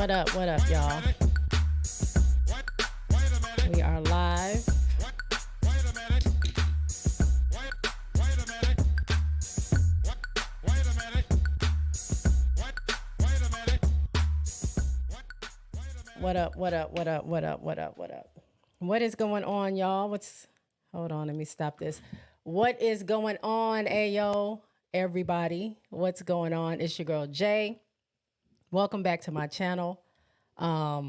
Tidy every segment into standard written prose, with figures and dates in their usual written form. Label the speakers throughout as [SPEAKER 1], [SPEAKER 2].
[SPEAKER 1] What up, y'all? We are live. What up? What is going on, y'all? Hold on, let me stop this. What is going on, Ayo, everybody? What's going on? It's your girl, Jay. Welcome back to my channel. I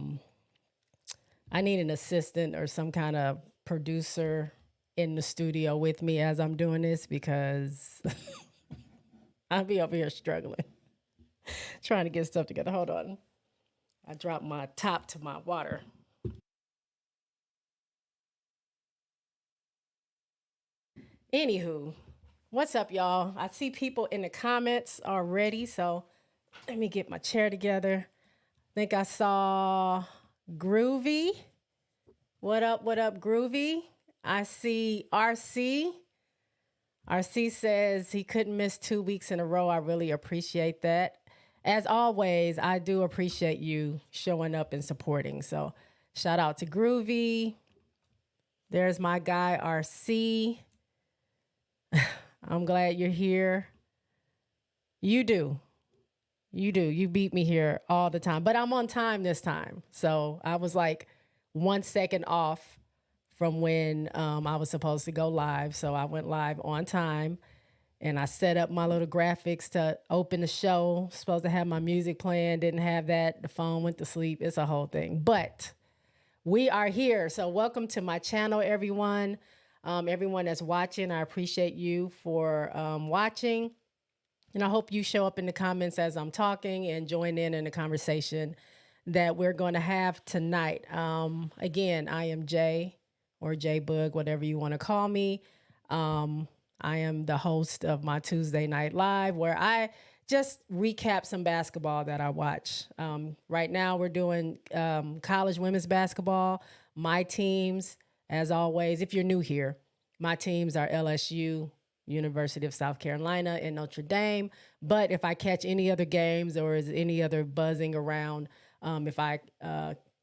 [SPEAKER 1] need an assistant or some kind of producer in the studio with me as I'm doing this because I'll be over here struggling, trying to get stuff together. Hold on. I dropped my top to my water. Anywho, what's up, y'all? I see people in the comments already, so let me get my chair together. I think I saw Groovy. What up, Groovy? I see RC. RC says he couldn't miss 2 weeks in a row. I really appreciate that. As always, I do appreciate you showing up and supporting. So shout out to Groovy. There's my guy, RC. I'm glad you're here. You do. You beat me here all the time. But I'm on time this time. So I was like 1 second off from when I was supposed to go live. So I went live on time. And I set up my little graphics to open the show. Supposed to have my music playing, didn't have that. The phone went to sleep. It's a whole thing. But we are here. So welcome to my channel, everyone. Everyone that's watching, I appreciate you for watching. And I hope you show up in the comments as I'm talking and join in the conversation that we're going to have tonight. Again, I am Jay or Jay Boog, whatever you want to call me. I am the host of my Tuesday Night Live, where I just recap some basketball that I watch. Right now, we're doing college women's basketball. My teams, as always, if you're new here, my teams are LSU, University of South Carolina, and Notre Dame. But if I catch any other games or is any other buzzing around, if I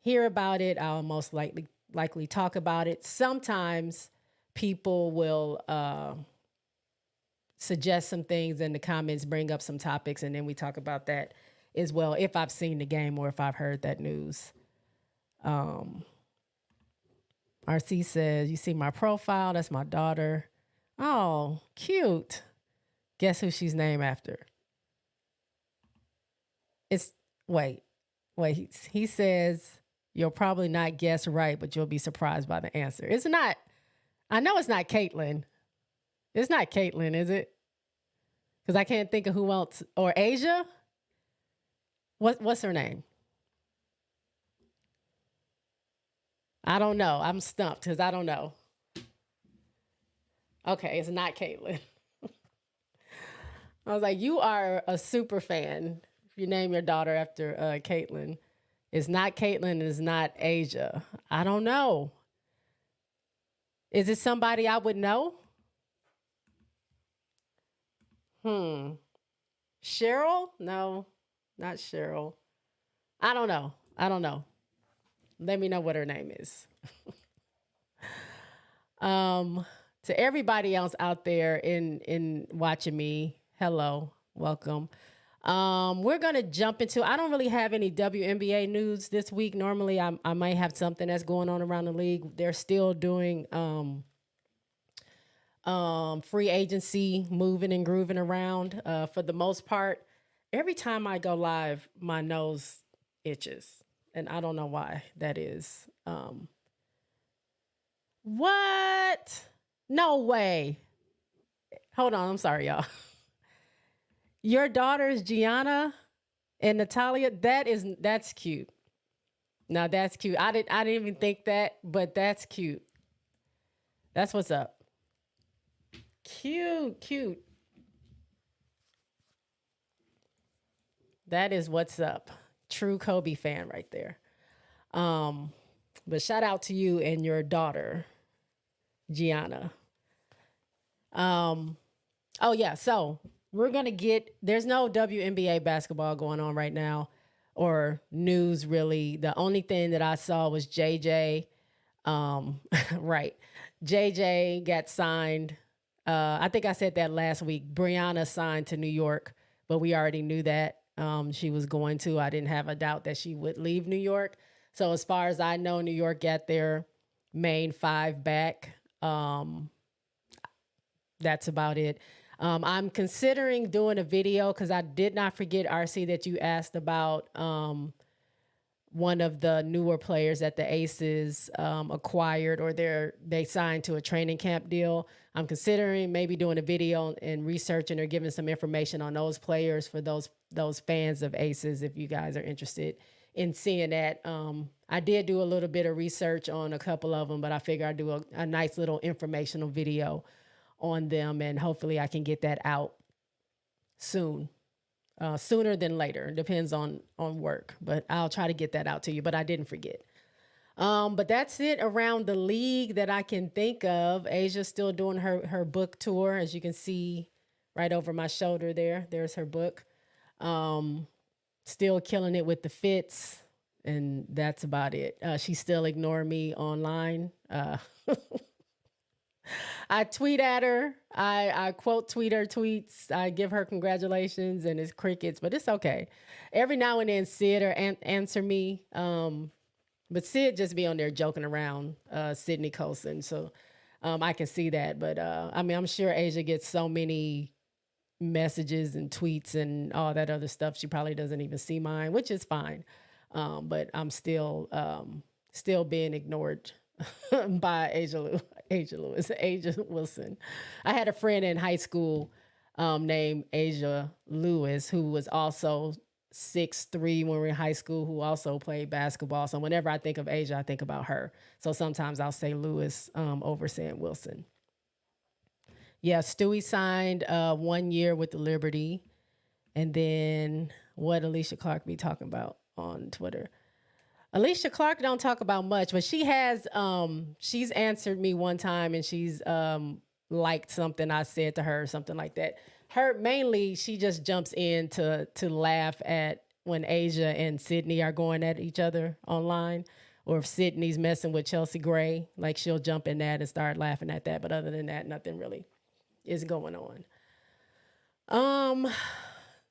[SPEAKER 1] hear about it, I'll most likely talk about it. Sometimes people will suggest some things in the comments, bring up some topics, and then we talk about that as well, if I've seen the game or if I've heard that news. RC says, you see my profile? That's my daughter. Oh, cute. Guess who she's named after? Wait. He says, you'll probably not guess right, but you'll be surprised by the answer. It's not, I know it's not Caitlin. It's not Caitlin, is it? Because I can't think of who else. Or Asia? What's her name? I don't know. I'm stumped because I don't know. Okay, it's not Caitlin. I was like, you are a super fan if you name your daughter after Caitlin. It's not Caitlin. It's not Asia. I don't know. Is it somebody I would know? Cheryl? No, not Cheryl. I don't know. Let me know what her name is. To everybody else out there in watching me, hello, welcome. We're gonna jump into. I don't really have any WNBA news this week. Normally, I might have something that's going on around the league. They're still doing free agency, moving and grooving around. For the most part, every time I go live, my nose itches, and I don't know why that is. What? No way. Hold on, I'm sorry, y'all. Your daughters, Gianna and Natalia, that's cute. Now that's cute. I didn't even think that, but that's cute. That's what's up. Cute. That is what's up. True Kobe fan right there. But shout out to you and your daughter, Gianna. Oh yeah, so we're gonna there's no WNBA basketball going on right now, or news really. The only thing that I saw was JJ. Right. JJ got signed. I think I said that last week. Brianna signed to New York, but we already knew that she was going to. I didn't have a doubt that she would leave New York. So as far as I know, New York got their main five back. That's about it. I'm considering doing a video because I did not forget, RC, that you asked about one of the newer players that the Aces acquired, or they signed to a training camp deal. I'm considering maybe doing a video and researching or giving some information on those players for those fans of Aces, if you guys are interested in seeing that. I did do a little bit of research on a couple of them, but I figure I'd do a nice little informational video on them, and hopefully I can get that out soon. Sooner than later. It depends on work, but I'll try to get that out to you, but I didn't forget. But that's it around the league that I can think of. Asia's still doing her book tour, as you can see right over my shoulder there. There's her book. Still killing it with the fits, and that's about it. She's still ignoring me online. I tweet at her. I quote tweet her tweets. I give her congratulations, and it's crickets, but it's okay. Every now and then Sid or answer me. But Sid just be on there joking around, Sydney Colson. So I can see that. But I mean, I'm sure Asia gets so many messages and tweets and all that other stuff. She probably doesn't even see mine, which is fine. But I'm still being ignored by Asia Wilson. I had a friend in high school named Asia Lewis, who was also 6'3" when we were in high school, who also played basketball. So whenever I think of Asia, I think about her. So sometimes I'll say Lewis over saying Wilson. Yeah, Stewie signed 1 year with the Liberty. And then what Alicia Clark be talking about on Twitter? Alicia Clark don't talk about much, but she has, she's answered me one time, and she's liked something I said to her or something like that. Mainly, she just jumps in to laugh at when Asia and Sydney are going at each other online, or if Sydney's messing with Chelsea Gray, like she'll jump in that and start laughing at that. But other than that, nothing really is going on.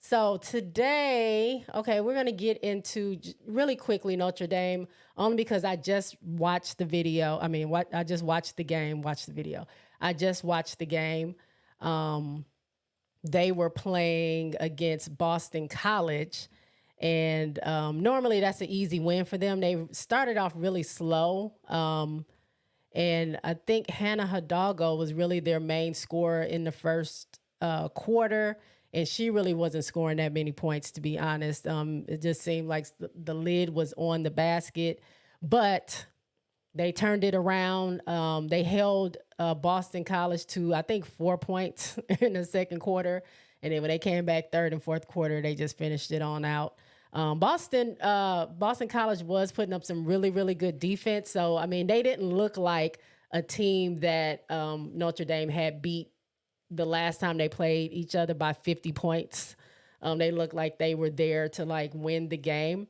[SPEAKER 1] So today, okay, we're going to get into really quickly Notre Dame, only because I just watched the video. I mean, I just watched the game, watched the video. I just watched the game. They were playing against Boston College, and normally that's an easy win for them. They started off really slow, and I think Hannah Hidalgo was really their main scorer in the first quarter. And she really wasn't scoring that many points, to be honest. It just seemed like the lid was on the basket. But they turned it around. They held Boston College to, I think, 4 points in the second quarter. And then when they came back third and fourth quarter, they just finished it on out. Boston College was putting up some really, really good defense. So, I mean, they didn't look like a team that Notre Dame had beat the last time they played each other by 50 points. They looked like they were there to like win the game.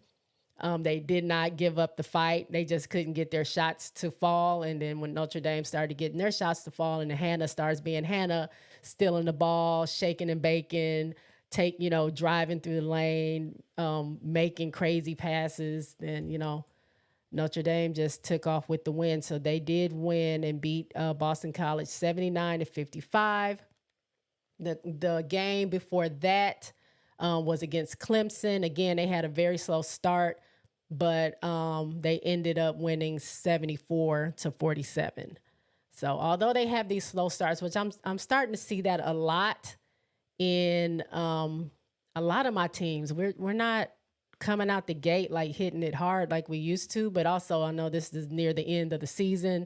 [SPEAKER 1] They did not give up the fight. They just couldn't get their shots to fall. And then when Notre Dame started getting their shots to fall, and Hannah starts being Hannah, stealing the ball, shaking and baking, driving through the lane, making crazy passes, then, Notre Dame just took off with the win. So they did win and beat Boston College 79-55. The game before that was against Clemson. Again, they had a very slow start, but they ended up winning 74-47. So although they have these slow starts, which I'm starting to see that a lot in a lot of my teams, we're not coming out the gate like hitting it hard like we used to. But also, I know this is near the end of the season.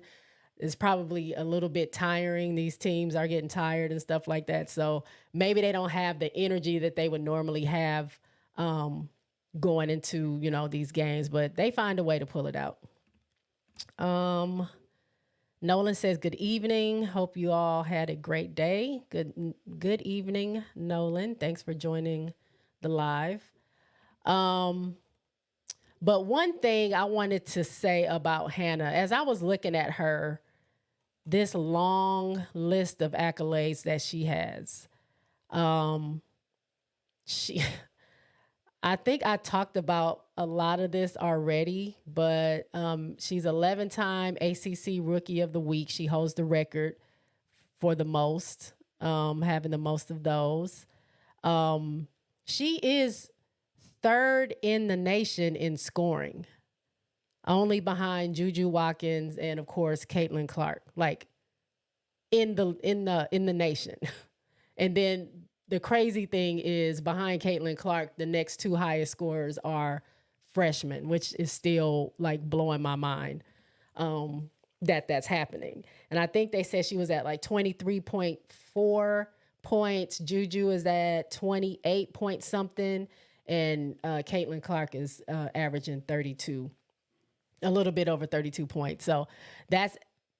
[SPEAKER 1] It's probably a little bit tiring. These teams are getting tired and stuff like that. So maybe they don't have the energy that they would normally have going into, these games, but they find a way to pull it out. Nolan says, good evening. Hope you all had a great day. Good evening, Nolan. Thanks for joining the live. But one thing I wanted to say about Hannah, as I was looking at her, this long list of accolades that she has, she, I think I talked about a lot of this already, but she's 11-time ACC Rookie of the Week. She holds the record for the most, having the most of those. She is third in the nation in scoring, only behind Juju Watkins and of course Caitlin Clark, like in the nation. And then the crazy thing is behind Caitlin Clark, the next two highest scorers are freshmen, which is still like blowing my mind that's happening. And I think they said she was at like 23.4 points. Juju is at 28 point something. And Caitlin Clark is averaging 32, a little bit over 32 points. So that's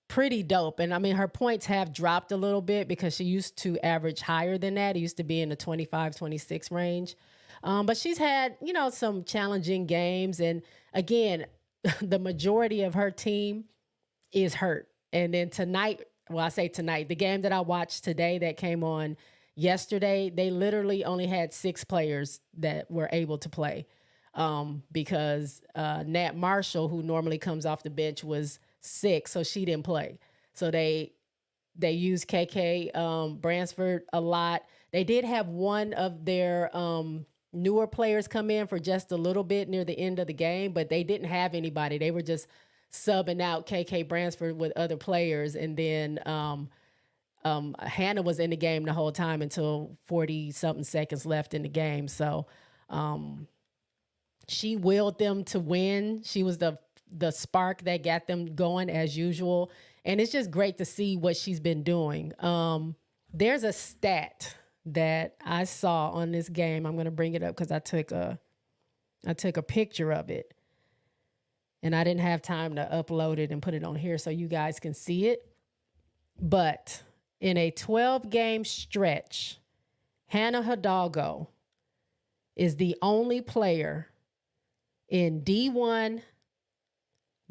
[SPEAKER 1] pretty dope. And I mean, her points have dropped a little bit because she used to average higher than that. It used to be in the 25, 26 range. But she's had, some challenging games. And again, the majority of her team is hurt. And then tonight, well, I say tonight, the game that I watched today that came on yesterday, they literally only had 6 players that were able to play because Nat Marshall, who normally comes off the bench, was sick, so she didn't play. So they used KK Bransford a lot. They did have one of their newer players come in for just a little bit near the end of the game, but they didn't have anybody. They were just subbing out KK Bransford with other players, and then Hannah was in the game the whole time until 40-something seconds left in the game. So she willed them to win. She was the spark that got them going as usual. And it's just great to see what she's been doing. There's a stat that I saw on this game. I'm going to bring it up because I took a picture of it. And I didn't have time to upload it and put it on here so you guys can see it. But in a 12-game stretch, Hannah Hidalgo is the only player in D1,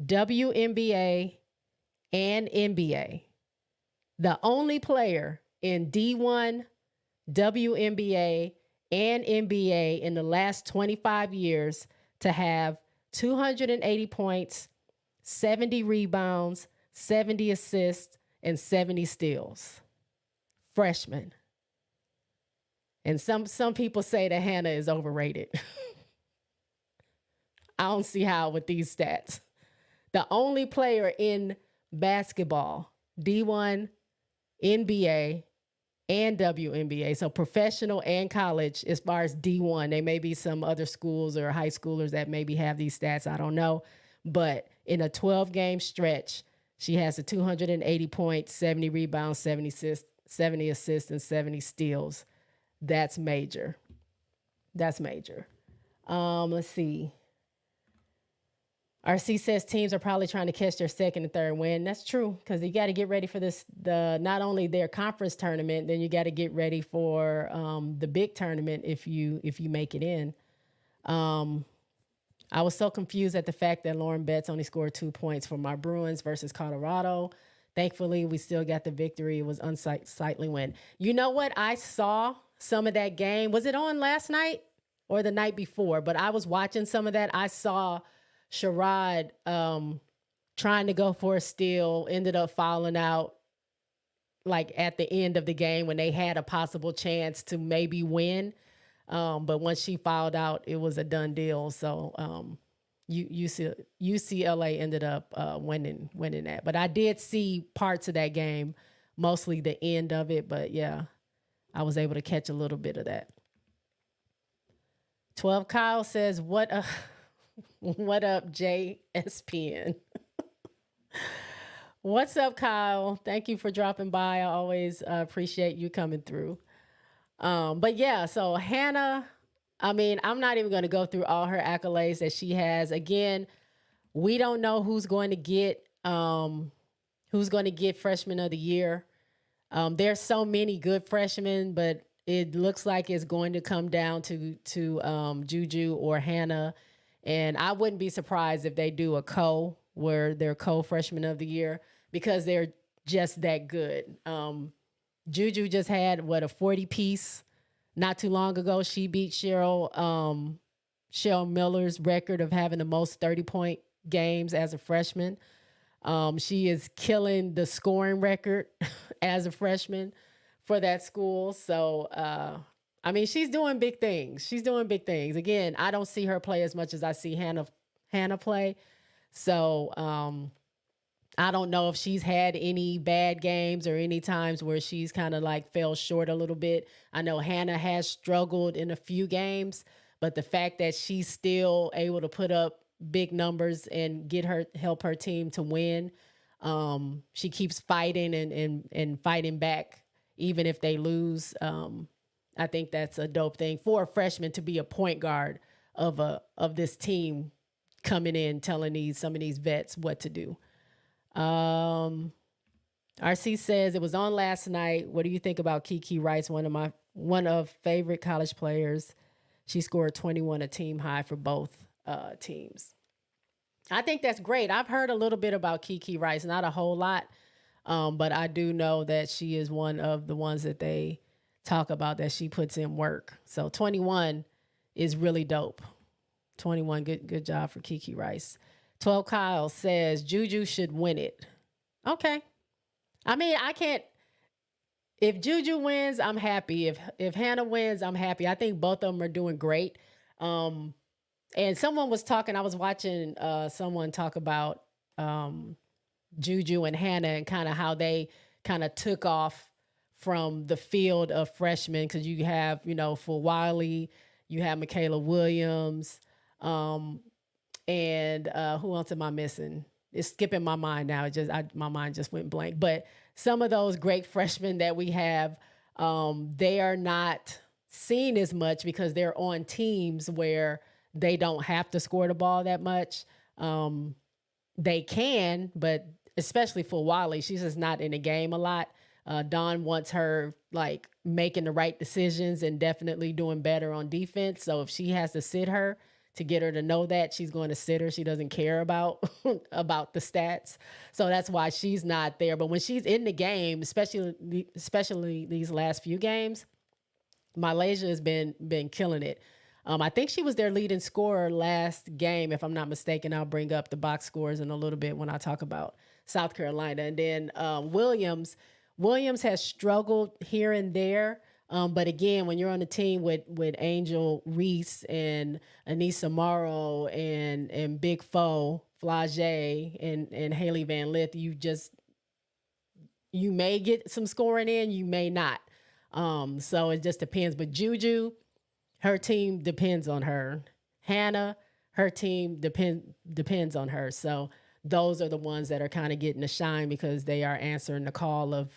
[SPEAKER 1] WNBA, and NBA. The only player in D1, WNBA, and NBA in the last 25 years to have 280 points, 70 rebounds, 70 assists, and 70 steals. Freshman. And some people say that Hannah is overrated. I don't see how with these stats. The only player in basketball, D1, NBA, and WNBA, so professional and college as far as D1. There may be some other schools or high schoolers that maybe have these stats. I don't know. But in a 12-game stretch, she has a 280 points, 70 rebounds, 70 assists, and 70 steals. That's major. That's major. Let's see. RC says teams are probably trying to catch their second and third win. That's true, because you got to get ready for not only their conference tournament, then you got to get ready for the big tournament if you make it in. I was so confused at the fact that Lauren Betts only scored 2 points for my Bruins versus Colorado. Thankfully, we still got the victory. It was unsightly win. You know what? I saw some of that game. Was it on last night or the night before? But I was watching some of that. I saw Sherrod trying to go for a steal, ended up fouling out like at the end of the game when they had a possible chance to maybe win. But once she fouled out, it was a done deal. So UCLA ended up winning that. But I did see parts of that game, mostly the end of it. But yeah, I was able to catch a little bit of that. 12 Kyle says, what up, JSPN? What's up, Kyle? Thank you for dropping by. I always appreciate you coming through. But yeah, so Hannah, I mean, I'm not even going to go through all her accolades that she has. Again, we don't know who's going to get Freshman of the Year. There's so many good freshmen, but it looks like it's going to come down to Juju or Hannah. And I wouldn't be surprised if they do a where they're co-freshman of the year because they're just that good. Juju just had a 40 piece not too long ago. She beat Cheryl Miller's record of having the most 30-point games as a freshman. She is killing the scoring record as a freshman for that school. So, I mean, she's doing big things. She's doing big things. Again, I don't see her play as much as I see Hannah play. So, I don't know if she's had any bad games or any times where she's kind of like fell short a little bit. I know Hannah has struggled in a few games, but the fact that she's still able to put up big numbers and help her team to win. She keeps fighting and fighting back, even if they lose. I think that's a dope thing for a freshman to be a point guard of this team coming in, telling some of these vets what to do. RC says it was on last night. What do you think about Kiki Rice? One of favorite college players. She scored 21, a team high for both teams. I think that's great. I've heard a little bit about Kiki Rice, not a whole lot, but I do know that she is one of the ones that they talk about that she puts in work. So 21 is really dope. 21, good job for Kiki Rice. 12 Kyle says Juju should win it. Okay. I mean, I can't. If Juju wins, I'm happy. If Hannah wins, I'm happy. I think both of them are doing great. And someone was talking. I was watching someone talk about Juju and Hannah and kind of how they kind of took off from the field of freshmen because you have, for Wiley, you have Michaela Williams. And who else am I missing? It's skipping my mind now. My mind just went blank. But some of those great freshmen that we have, they are not seen as much because they're on teams where they don't have to score the ball that much. They can, but especially for Wiley, she's just not in the game a lot. Dawn wants her like making the right decisions and definitely doing better on defense. So if she has to sit her, to get her to know that, she's going to sit her. She doesn't care about the stats. So that's why she's not there. But when she's in the game, especially these last few games, Malaysia has been killing it. I think she was their leading scorer last game, if I'm not mistaken. I'll bring up the box scores in a little bit when I talk about South Carolina. And then Williams has struggled here and there. But again, when you're on a team with Angel Reese and Anissa Morrow and Big Foe, Flage and Hailey Van Lith, you may get some scoring in, you may not. So it just depends. But Juju, her team depends on her. Hannah, her team depends on her. So those are the ones that are kind of getting the shine because they are answering the call of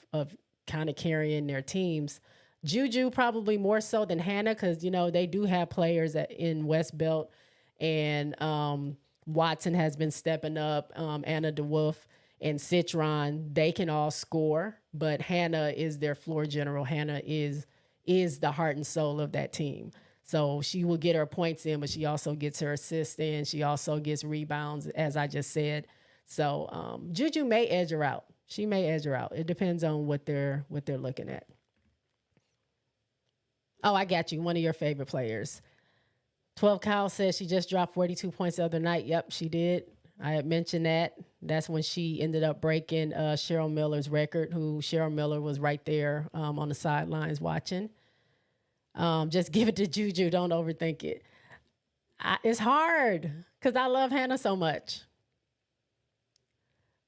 [SPEAKER 1] kind of carrying their teams. Juju probably more so than Hannah because, they do have players in West Belt and Watson has been stepping up, Anna DeWolf and Citron. They can all score, but Hannah is their floor general. Hannah is the heart and soul of that team. So she will get her points in, but she also gets her assists in. She also gets rebounds, as I just said. So Juju may edge her out. She may edge her out. It depends on what they're looking at. Oh, I got you. One of your favorite players. 12 Kyle says she just dropped 42 points the other night. Yep, she did. I had mentioned that. That's when she ended up breaking Cheryl Miller's record, who Cheryl Miller was right there on the sidelines watching. Just give it to Juju. Don't overthink it. It's hard because I love Hannah so much.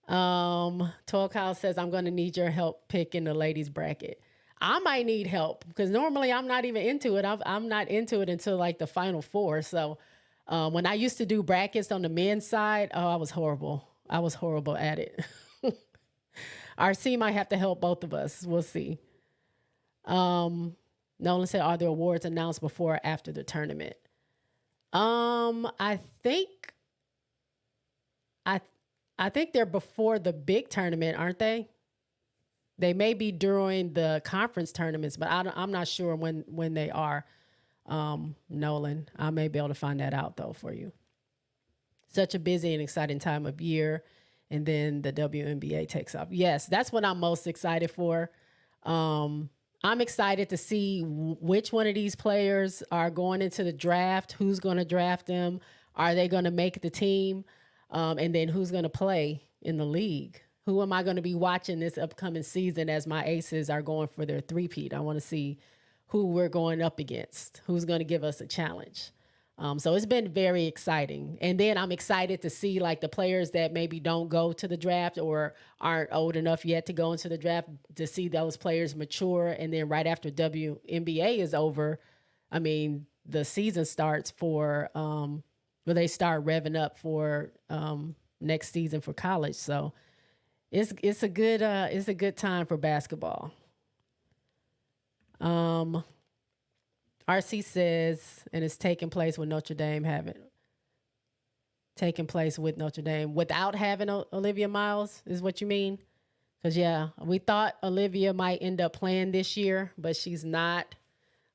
[SPEAKER 1] 12 Kyle says, I'm going to need your help picking the ladies bracket. I might need help because normally I'm not even into it. I'm not into it until like the Final Four. So when I used to do brackets on the men's side, I was horrible. I was horrible at it. RC might have to help both of us. We'll see. Nolan said, are the awards announced before or after the tournament? I think they're before the big tournament, aren't they? They may be during the conference tournaments, but I'm not sure when they are. Nolan, I may be able to find that out though for you. Such a busy and exciting time of year. And then the WNBA takes off. Yes, that's what I'm most excited for. I'm excited to see which one of these players are going into the draft, who's going to draft them, are they going to make the team, and then who's going to play in the league. Who am I going to be watching this upcoming season as my aces are going for their three-peat? I want to see who we're going up against, who's going to give us a challenge. So it's been very exciting. And then I'm excited to see like the players that maybe don't go to the draft or aren't old enough yet to go into the draft, to see those players mature. And then right after WNBA is over, I mean, the season starts for, where they start revving up for next season for college. So it's a good time for basketball. RC says, and it's taking place with Notre Dame without having Olivia Miles, is what you mean? Because, yeah, we thought Olivia might end up playing this year, but she's not.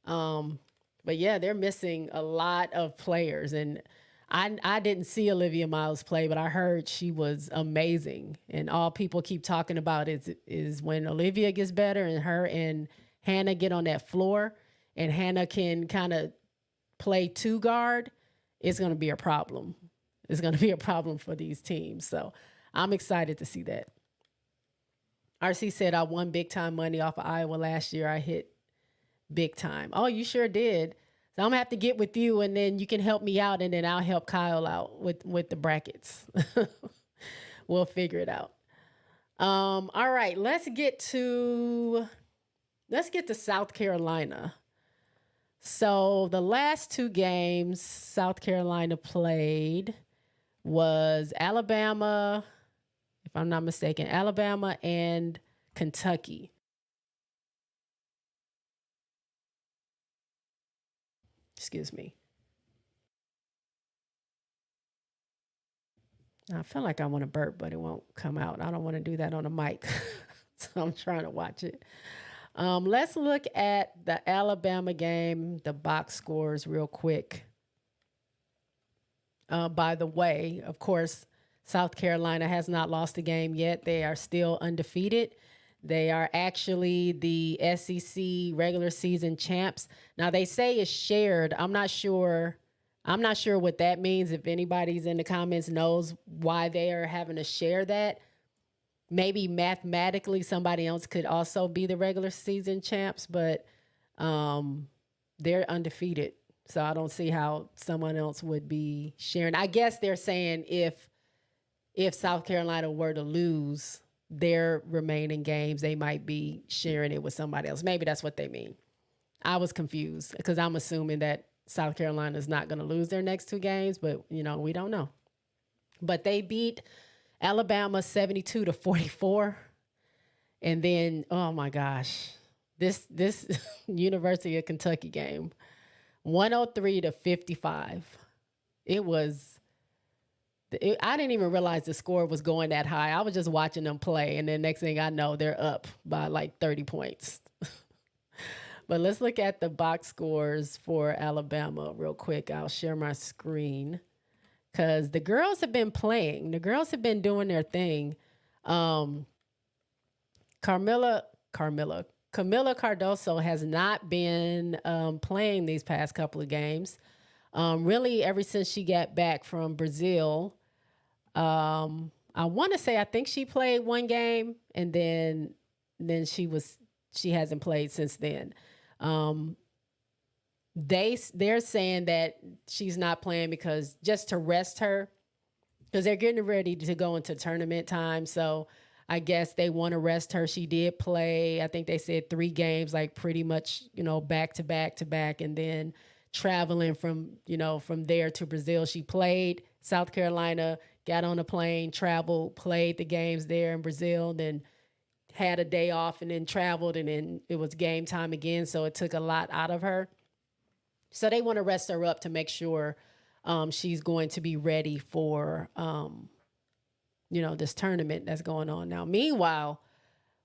[SPEAKER 1] But, yeah, they're missing a lot of players. And I didn't see Olivia Miles play, but I heard she was amazing. And all people keep talking about is when Olivia gets better and her and Hannah get on that floor, and Hannah can kind of play two guard, it's going to be a problem. It's going to be a problem for these teams. So I'm excited to see that. RC said, I won big time money off of Iowa last year. I hit big time. Oh, you sure did. So I'm going to have to get with you, and then you can help me out, and then I'll help Kyle out with the brackets. We'll figure it out. All right, let's get to South Carolina. So the last two games South Carolina played was Alabama, if I'm not mistaken, Alabama and Kentucky. Excuse me. I feel like I want to burp, but it won't come out. I don't want to do that on a mic, so I'm trying to watch it. Let's look at the Alabama game, the box scores real quick. By the way, of course, South Carolina has not lost a game yet. They are still undefeated. They are actually the SEC regular season champs. Now, they say it's shared. I'm not sure what that means. If anybody's in the comments knows why they are having to share that. Maybe mathematically somebody else could also be the regular season champs, but they're undefeated. So I don't see how someone else would be sharing. I guess they're saying if South Carolina were to lose their remaining games, they might be sharing it with somebody else. Maybe that's what they mean. I was confused because I'm assuming that South Carolina is not going to lose their next two games, but, we don't know. But they beat Alabama 72-44. And then, oh my gosh, this University of Kentucky game, 103-55. I didn't even realize the score was going that high. I was just watching them play, and then next thing I know, they're up by like 30 points. But let's look at the box scores for Alabama real quick. I'll share my screen because the girls have been playing. The girls have been doing their thing. Camila Cardoso has not been playing these past couple of games. Really, ever since she got back from Brazil. I want to say I think she played one game, and then she hasn't played since then. They're saying that she's not playing because just to rest her, because they're getting ready to go into tournament time. So I guess they want to rest her. She did play, I think they said 3 games, like pretty much, back to back to back, and then traveling from there to Brazil. She played South Carolina, got on a plane, traveled, played the games there in Brazil, then had a day off and then traveled, and then it was game time again. So it took a lot out of her. So they want to rest her up to make sure she's going to be ready for, this tournament that's going on now. Meanwhile,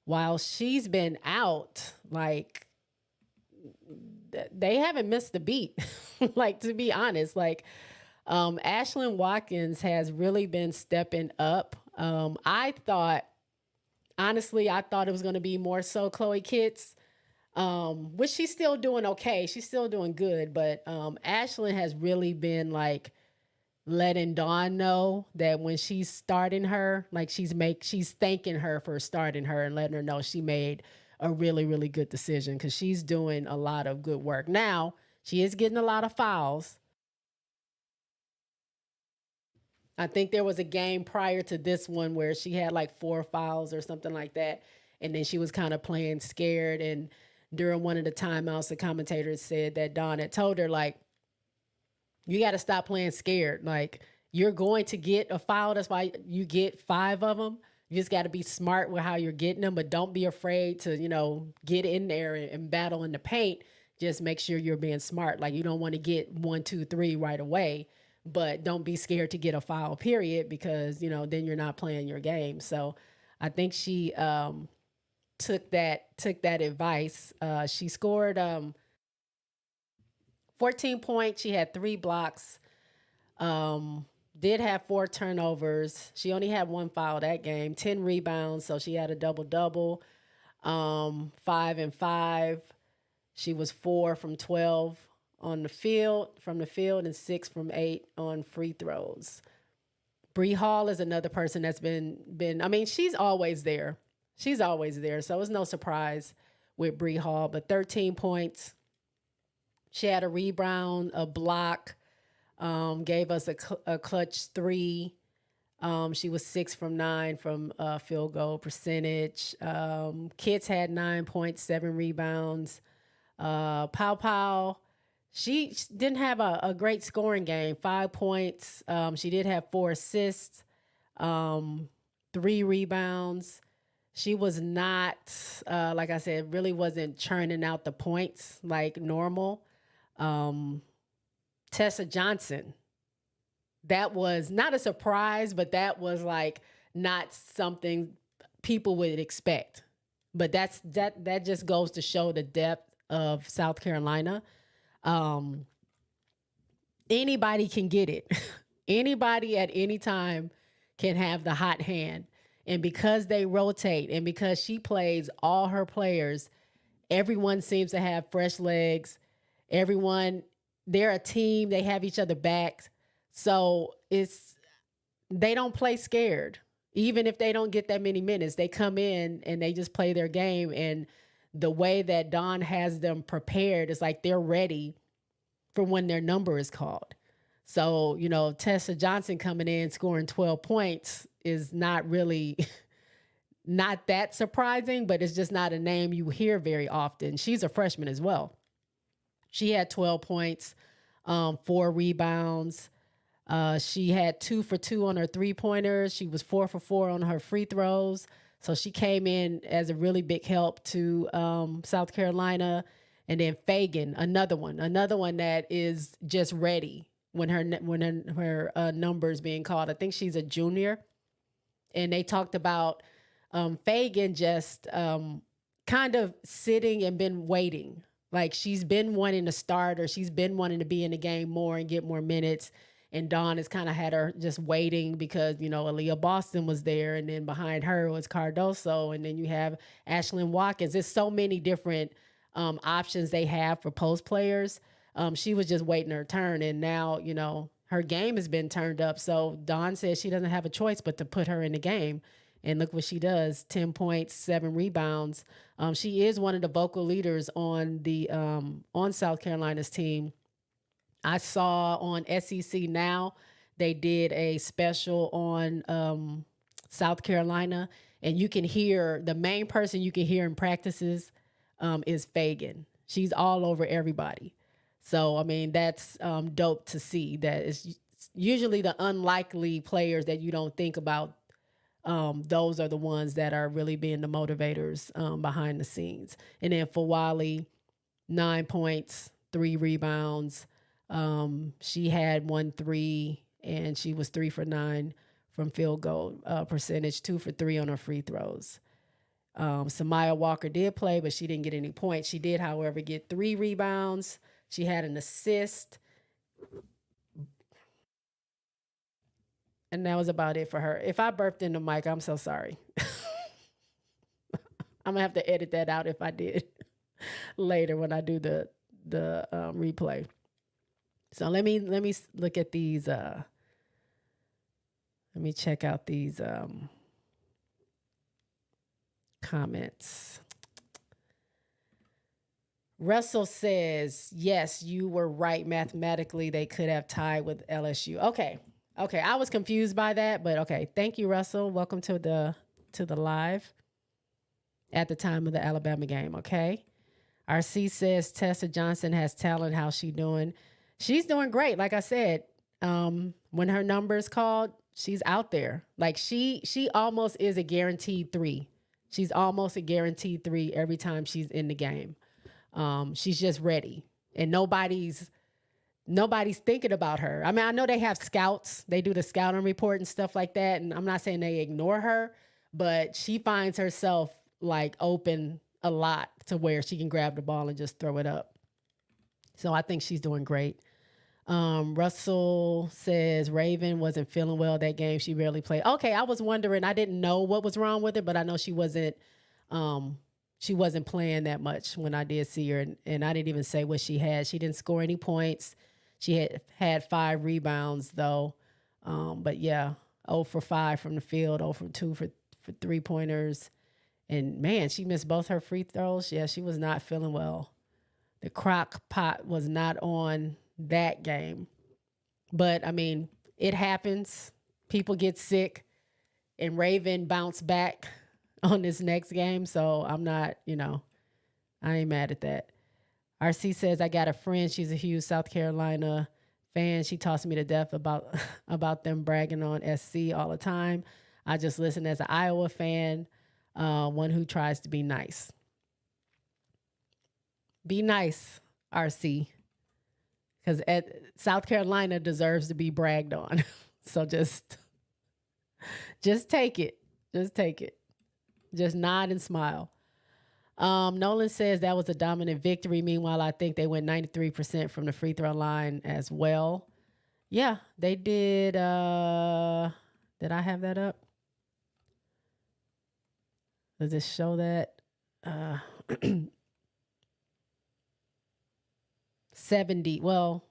[SPEAKER 1] while she's been out, like, they haven't missed a beat. Like, to be honest, like, Ashlyn Watkins has really been stepping up. Honestly, I thought it was going to be more so Chloe Kitts, which she's still doing okay. She's still doing good, but Ashlyn has really been like letting Dawn know that when she's starting her, like she's thanking her for starting her and letting her know she made a really, really good decision because she's doing a lot of good work. Now, she is getting a lot of fouls. I think there was a game prior to this one where she had like 4 fouls or something like that. And then she was kind of playing scared. And during one of the timeouts, the commentators said that Dawn had told her, like, you got to stop playing scared. Like, you're going to get a foul. That's why you get 5 of them. You just got to be smart with how you're getting them, but don't be afraid to, get in there and battle in the paint. Just make sure you're being smart. Like, you don't want to get 1, 2, 3 right away, but don't be scared to get a foul, period, because, then you're not playing your game. So I think she took that advice. She scored 14 points. She had 3 blocks. Did have 4 turnovers. She only had 1 foul that game, 10 rebounds. So she had a double-double, 5 and 5. She was 4 from 12 from the field, and 6 from 8 on free throws. Bree Hall is another person that's been, I mean, she's always there. She's always there. So it's no surprise with Bree Hall, but 13 points. She had a rebound, a block, gave us a clutch 3. She was 6 from 9 from field goal percentage. Kids had 9 points, 7 rebounds. Pow Pow, she didn't have a great scoring game. 5 points. She did have 4 assists, 3 rebounds. She was not, like I said, really wasn't churning out the points like normal. Tessa Johnson, that was not a surprise, but that was like not something people would expect. But that just goes to show the depth of South Carolina. Anybody can get it. Anybody at any time can have the hot hand. And because they rotate and because she plays all her players, everyone seems to have fresh legs. They're a team. They have each other back. So they don't play scared. Even if they don't get that many minutes, they come in and they just play their game. And the way that Dawn has them prepared is like they're ready for when their number is called. So, Tessa Johnson coming in scoring 12 points is not really not that surprising, but it's just not a name you hear very often. She's a freshman as well. She had 12 points, 4 rebounds. She had 2 for 2 on her 3-pointers. She was 4 for 4 on her free throws. So she came in as a really big help to South Carolina. And then Fagan, another one that is just ready when her number is being called. I think she's a junior. And they talked about Fagan just kind of sitting and been waiting. Like she's been wanting to start, or she's been wanting to be in the game more and get more minutes. And Dawn has kind of had her just waiting because, Aaliyah Boston was there. And then behind her was Cardoso. And then you have Ashlyn Watkins. There's so many different options they have for post players. She was just waiting her turn. And now, her game has been turned up. So Dawn says she doesn't have a choice but to put her in the game. And look what she does, 10 points, 7 rebounds. She is one of the vocal leaders on the on South Carolina's team. I saw on SEC Now, they did a special on South Carolina, and you can hear, the main person you can hear in practices is Fagan. She's all over everybody. So, I mean, that's dope to see. That is usually the unlikely players that you don't think about. Those are the ones that are really being the motivators behind the scenes. And then for Wally, 9 points, 3 rebounds. She had 1 3, and she was 3 for 9 from field goal percentage, 2 for 3 on her free throws. Samaya Walker did play, but she didn't get any points. She did, however, get 3 rebounds. She had an assist. And that was about it for her. If I burped in the mic, I'm so sorry. I'm gonna have to edit that out if I did later when I do the replay. So let me look at these. Let me check out these comments. Russell says, yes, you were right. Mathematically, they could have tied with LSU. Okay. I was confused by that, but okay. Thank you, Russell. Welcome to the live at the time of the Alabama game. Okay. RC says Tessa Johnson has talent. How's she doing? She's doing great. Like I said, when her number is called, she's out there. Like she almost is a guaranteed 3. She's almost a guaranteed 3 every time she's in the game. She's just ready, and nobody's thinking about her. I mean, I know they have scouts. They do the scouting report and stuff like that. And I'm not saying they ignore her, but she finds herself like open a lot to where she can grab the ball and just throw it up. So I think she's doing great. Russell says Raven wasn't feeling well that game. She barely played. Okay, I was wondering. I didn't know what was wrong with her, but I know she wasn't playing that much when I did see her, and I didn't even say what she had. She didn't score any points. She had 5 rebounds though. But yeah, 0 for 5 from the field, 0 for 2 for 3-pointers. And man, she missed both her free throws. Yeah, she was not feeling well. The crock pot was not on that game. But I mean, it happens. People get sick, and Raven bounced back on this next game. So I'm not, I ain't mad at that. RC says, I got a friend. She's a huge South Carolina fan. She talks me to death about them bragging on SC all the time. I just listen as an Iowa fan, one who tries to be nice. Be nice, RC, because South Carolina deserves to be bragged on. So just take it. Just take it. Just nod and smile. Nolan says that was a dominant victory. Meanwhile, I think they went 93% from the free throw line as well. Yeah, they did. Did I have that up? Does it show that? 70. Well,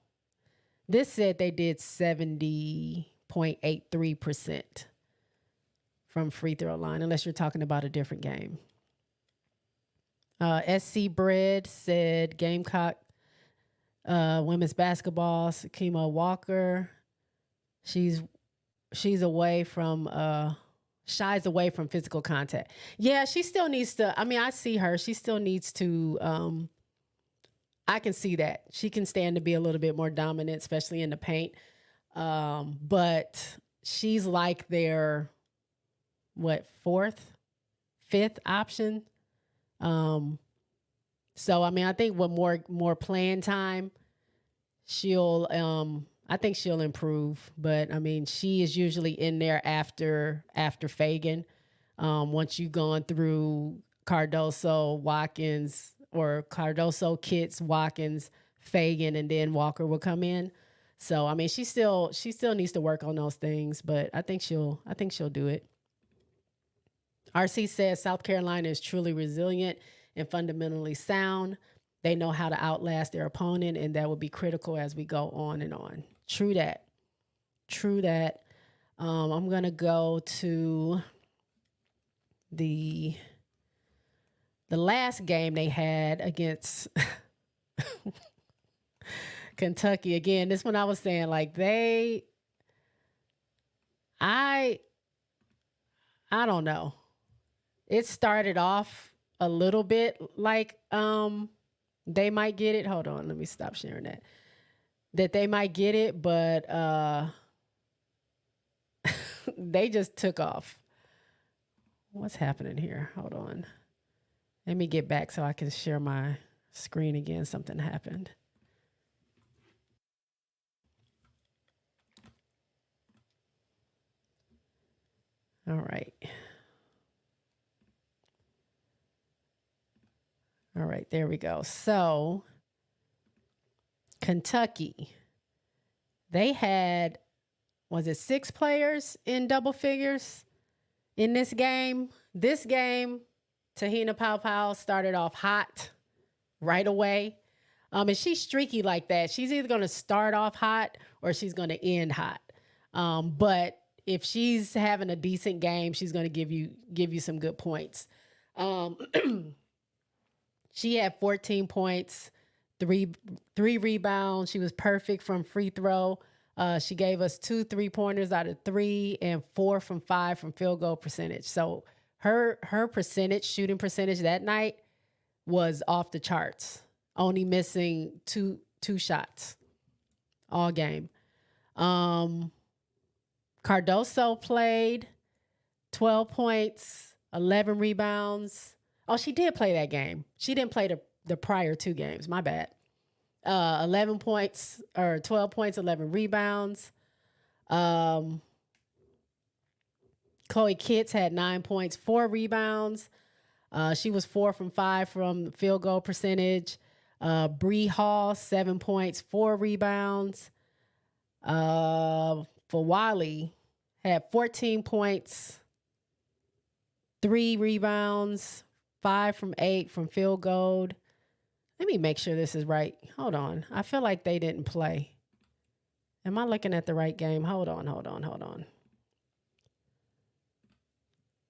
[SPEAKER 1] this said they did 70.83% from free throw line, unless you're talking about a different game. SC Bread said Gamecock women's basketball, Sakima Walker. She's away from shies away from physical contact. Yeah, she still needs to. I mean, I see her. She still needs to. I can see that she can stand to be a little bit more dominant, especially in the paint. But she's like their fourth, fifth option. So I mean, I think with more playing time, I think she'll improve. But I mean, she is usually in there after Fagan. Once you've gone through Cardoso, Watkins, or Cardoso, Kitts, Watkins, Fagan, and then Walker will come in. So I mean, she still needs to work on those things, but I think she'll do it. RC says South Carolina is truly resilient and fundamentally sound. They know how to outlast their opponent, and that will be critical as we go on and on. True that. I'm going to go to the last game they had against Kentucky. Again, this one I was saying, like, I don't know. It started off a little bit like they might get it. Hold on, let me stop sharing that. That they might get it, but they just took off. What's happening here? Hold on. Let me get back so I can share my screen again. Something happened. All right. All right, there we go. So Kentucky, they had was it 6 players in double figures in this game? This game, Tahina Pau started off hot right away. And she's streaky like that. She's either going to start off hot or she's going to end hot. But if she's having a decent game, she's going to give you some good points. She had 14 points, three rebounds. She was perfect from free throw. She gave us 2 3-pointers out of 3 and 4 from 5 from field goal percentage. So her shooting percentage that night was off the charts. Only missing two shots all game. Cardoso played 12 points, 11 rebounds. Oh, she did play that game. She didn't play the prior 2 games. My bad. 11 points or 12 points, 11 rebounds. Chloe Kitts had 9 points, 4 rebounds. She was 4 from 5 from field goal percentage. Bree Hall, 7 points, 4 rebounds. Fawali had 14 points, 3 rebounds, 5 from 8 from field goal. Let me make sure this is right. Hold on. I feel like they didn't play. Am I looking at the right game? Hold on.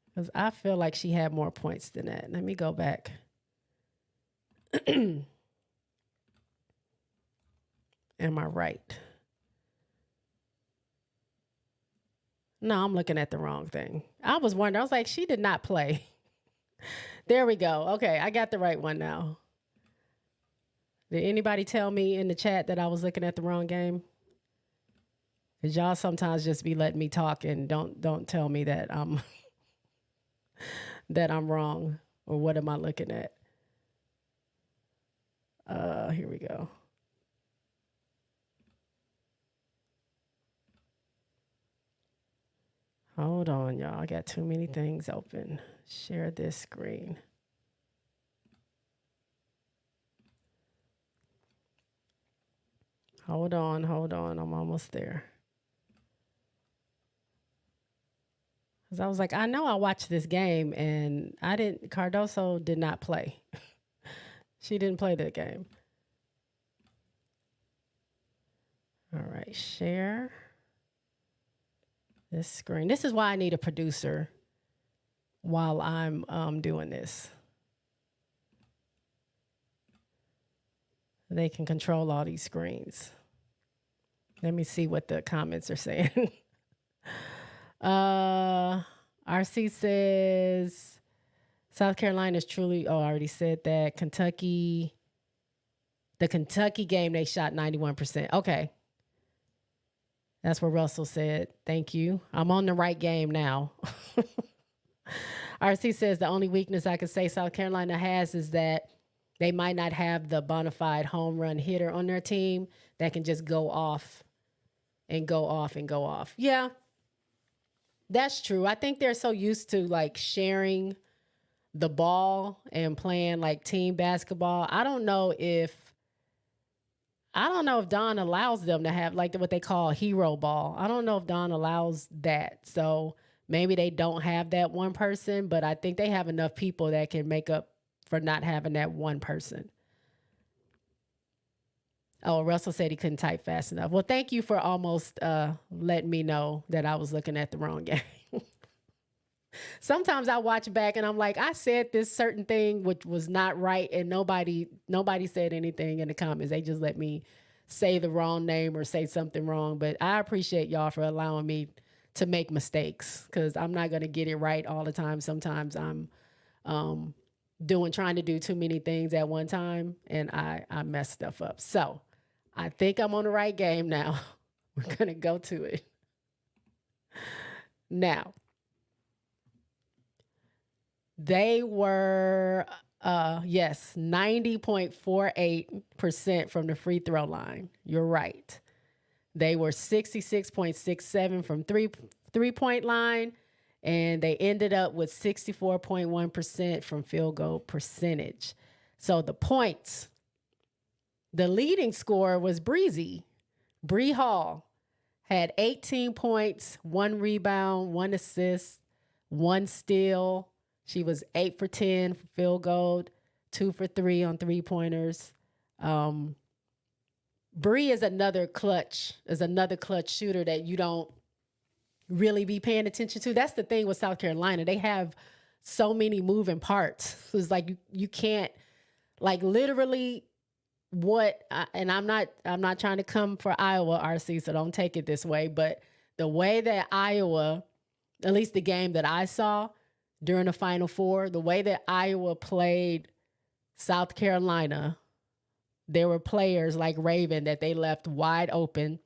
[SPEAKER 1] Because I feel like she had more points than that. Let me go back. Am I right? No, I'm looking at the wrong thing. I was wondering. I was like, she did not play. There we go. Okay, I got the right one now. Did anybody tell me in the chat that I was looking at the wrong game? Because y'all sometimes just be letting me talk and don't tell me that I'm that I'm wrong or what am I looking at? Here we go. Hold on, y'all. I got too many things open. Share this screen. Hold on. I'm almost there. Because I was like, I know I watched this game and Cardoso did not play. She didn't play that game. All right, share this screen. This is why I need a producer while I'm doing this. They can control all these screens. Let me see what the comments are saying. RC says South Carolina is truly, I already said that. The Kentucky game, they shot 91%. Okay. That's what Russell said. Thank you. I'm on the right game now. RC says the only weakness I could say South Carolina has is that they might not have the bona fide home run hitter on their team that can just go off and go off and go off. Yeah, that's true. I think they're so used to like sharing the ball and playing like team basketball. I don't know if Don allows them to have like what they call hero ball. I don't know if Don allows that. So maybe they don't have that one person, but I think they have enough people that can make up for not having that one person. Oh, Russell said he couldn't type fast enough. Well, thank you for almost letting me know that I was looking at the wrong game. Sometimes I watch back and I'm like, I said this certain thing which was not right, and nobody said anything in the comments. They just let me say the wrong name or say something wrong. But I appreciate y'all for allowing me to make mistakes, because I'm not going to get it right all the time. Sometimes I'm trying to do too many things at one time, and I mess stuff up. So I think I'm on the right game now. We're going to go to it. Now, they were, 90.48% from the free throw line. You're right. They were 66.67 from three-point line, and they ended up with 64.1% from field goal percentage. So the points, the leading scorer was Bree Hall, had 18 points, 1 rebound, 1 assist, 1 steal. She was 8 for 10 for field goal, 2 for 3 on 3-pointers. Bree is another clutch shooter that you don't really be paying attention to. That's the thing with South Carolina. They have so many moving parts. It's like you can't, like, literally and I'm not trying to come for Iowa, RC, so don't take it this way, but the way that Iowa, at least the game that I saw during the Final Four, the way that Iowa played South Carolina, there were players like Raven that they left wide open.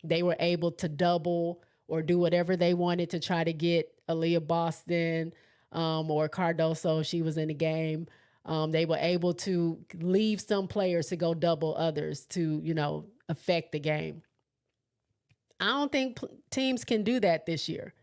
[SPEAKER 1] They were able to double or do whatever they wanted to try to get Aaliyah Boston or Cardoso if she was in the game. They were able to leave some players to go double others to, affect the game. I don't think teams can do that this year.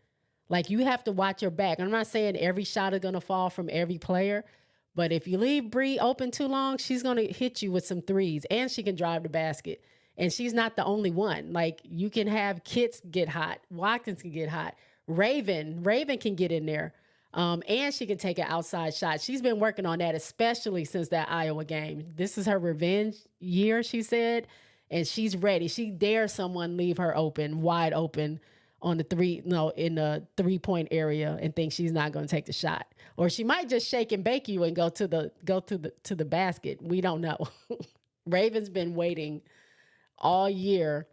[SPEAKER 1] Like, you have to watch your back. I'm not saying every shot is going to fall from every player, but if you leave Bree open too long, she's going to hit you with some threes, and she can drive the basket. And she's not the only one. Like, you can have Kits get hot. Watkins can get hot. Raven can get in there. And she can take an outside shot. She's been working on that, especially since that Iowa game. This is her revenge year, she said, and she's ready. She dares someone leave her wide open in the 3-point area and think she's not going to take the shot. Or she might just shake and bake you and go to the basket. We don't know. Raven's been waiting all year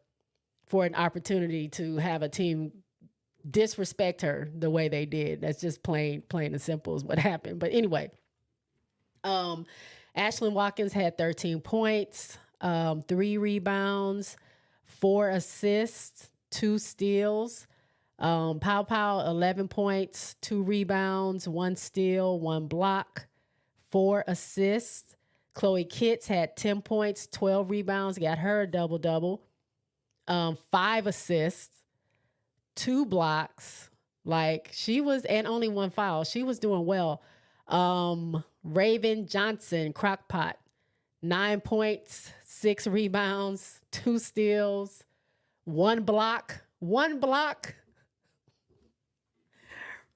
[SPEAKER 1] for an opportunity to have a team disrespect her the way they did. That's just plain and simple is what happened. But anyway, Ashlyn Watkins had 13 points, 3 rebounds, 4 assists, 2 steals. Pow 11 points, 2 rebounds, 1 steal, 1 block, 4 assists. Chloe Kitts had 10 points, 12 rebounds, got her a double-double, 5 assists, 2 blocks. Like, she was, and only 1 foul. She was doing well. Raven Johnson, Crockpot, 9 points, 6 rebounds, 2 steals, 1 block.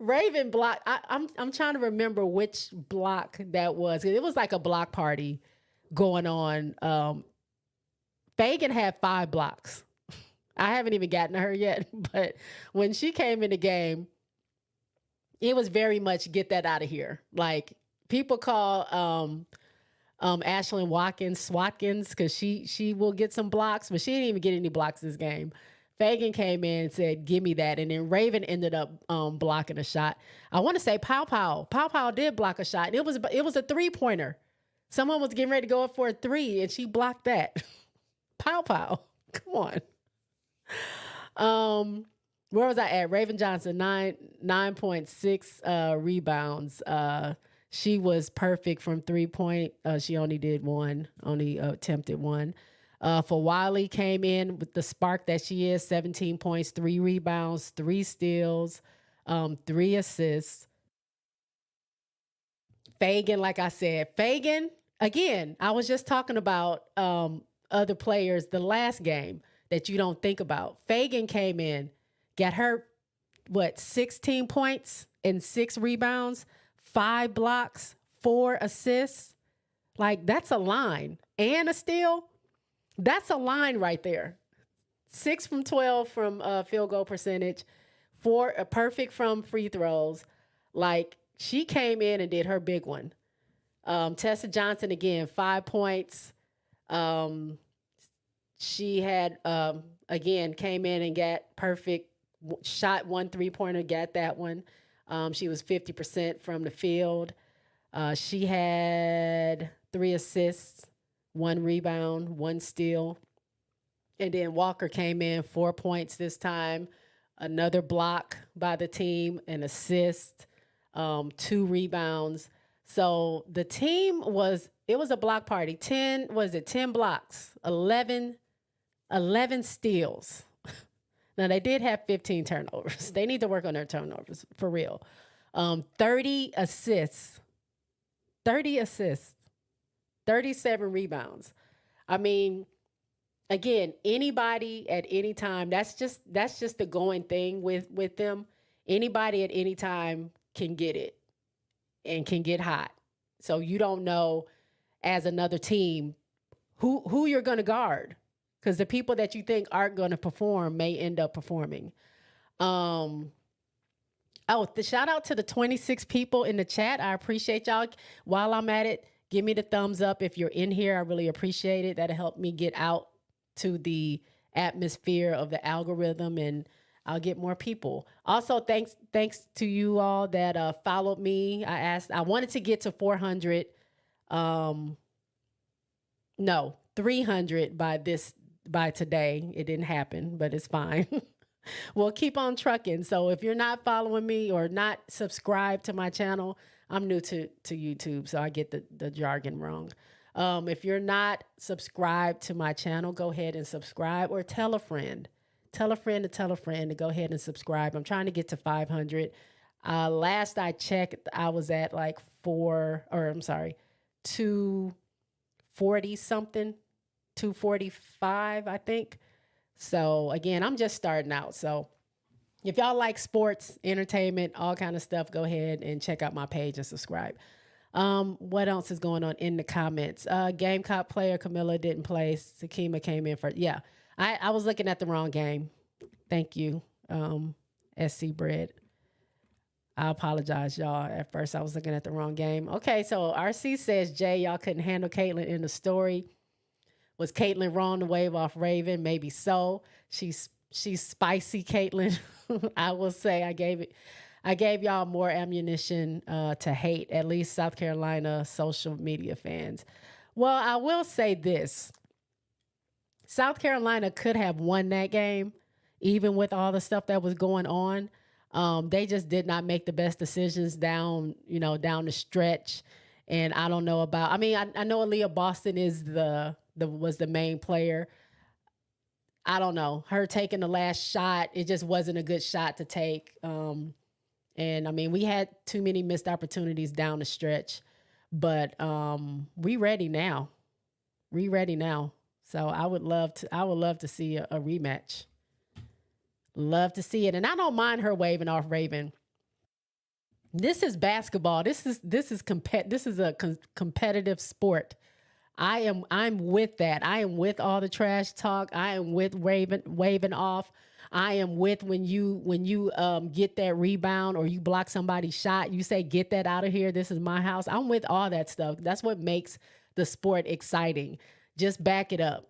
[SPEAKER 1] Raven block. I'm trying to remember which block that was. It was like a block party going on. Fagan had 5 blocks. I haven't even gotten to her yet, but when she came in the game, it was very much get that out of here. Like, people call Ashlyn Watkins Swatkins because she will get some blocks, but she didn't even get any blocks this game. Fagan came in and said, give me that. And then Raven ended up blocking a shot. I want to say Pow did block a shot. It was a 3-pointer. Someone was getting ready to go up for a 3, and she blocked that. Pow. Come on. Where was I at? Raven Johnson, 9.6 rebounds. She was perfect from 3-point. She only did 1, only attempted 1. For Wiley, came in with the spark that she is, 17 points, 3 rebounds, 3 steals, 3 assists. Fagan, like I said, again, I was just talking about other players the last game that you don't think about. Fagan came in, got her, 16 points and 6 rebounds, 5 blocks, 4 assists. Like, that's a line. And a steal. That's a line right there. 6 from 12 from field goal percentage, 4 perfect from free throws. Like, she came in and did her big one. Tessa Johnson, again, 5 points. She had, again, came in and got perfect, shot 1 3-pointer, got that one. She was 50% from the field. She had 3 assists, 1 rebound, 1 steal. And then Walker came in, 4 points this time, another block by the team, an assist, 2 rebounds. So the team it was a block party. 10 blocks, 11 steals. Now, they did have 15 turnovers. They need to work on their turnovers, for real. 30 assists, 37 rebounds. I mean, again, anybody at any time, that's just the going thing with them. Anybody at any time can get it and can get hot. So you don't know as another team who you're going to guard, because the people that you think aren't going to perform may end up performing. Um Oh, the shout out to the 26 people in the chat. I appreciate y'all. While I'm at it, give me the thumbs up if you're in here. I really appreciate it. That'll help me get out to the atmosphere of the algorithm, and I'll get more people. Also, thanks to you all that followed me. I wanted to get to 400. No, 300 by today. It didn't happen, but it's fine. We'll keep on trucking. So if you're not following me or not subscribed to my channel, I'm new to YouTube, so I get the jargon wrong. If you're not subscribed to my channel, go ahead and subscribe, or tell a friend. Tell a friend to tell a friend to go ahead and subscribe. I'm trying to get to 500. Last I checked, I was at like 240 something, 245, I think. So again, I'm just starting out. So if y'all like sports, entertainment, all kind of stuff, go ahead and check out my page and subscribe. What else is going on in the comments? Gamecock player Camilla didn't play. Sakima came in first. Yeah, I was looking at the wrong game. Thank you, SC Bread. I apologize, y'all. At first, I was looking at the wrong game. Okay, so RC says, Jay, y'all couldn't handle Caitlin in the story. Was Caitlin wrong to wave off Raven? Maybe so. She's spicy, Caitlin. I will say I gave y'all more ammunition to hate, at least South Carolina social media fans. Well, I will say this. South Carolina could have won that game, even with all the stuff that was going on. They just did not make the best decisions down the stretch. And I don't know about, I know Aaliyah Boston is was the main player. I don't know. Her taking the last shot, it just wasn't a good shot to take. And we had too many missed opportunities down the stretch. But we ready now. We ready now. So I would love to see a rematch. Love to see it. And I don't mind her waving off Raven. This is basketball. This is a competitive sport. I'm with that. I am with all the trash talk. I am with waving off. I am with when you get that rebound or you block somebody's shot, you say, get that out of here. This is my house. I'm with all that stuff. That's what makes the sport exciting. Just back it up.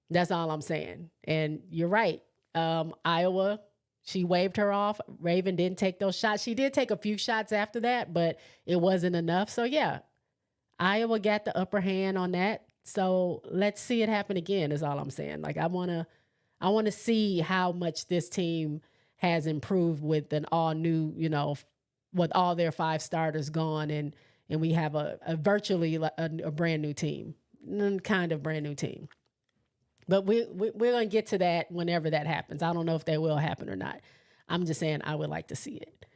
[SPEAKER 1] That's all I'm saying. And you're right. Iowa, she waved her off. Raven didn't take those shots. She did take a few shots after that, but it wasn't enough. So yeah, Iowa got the upper hand on that. So let's see it happen again is all I'm saying. Like I want to see how much this team has improved with an all new, with all their 5 starters gone, and we have a virtually a brand new team, kind of brand new team. But we're going to get to that whenever that happens. I don't know if that will happen or not. I'm just saying I would like to see it.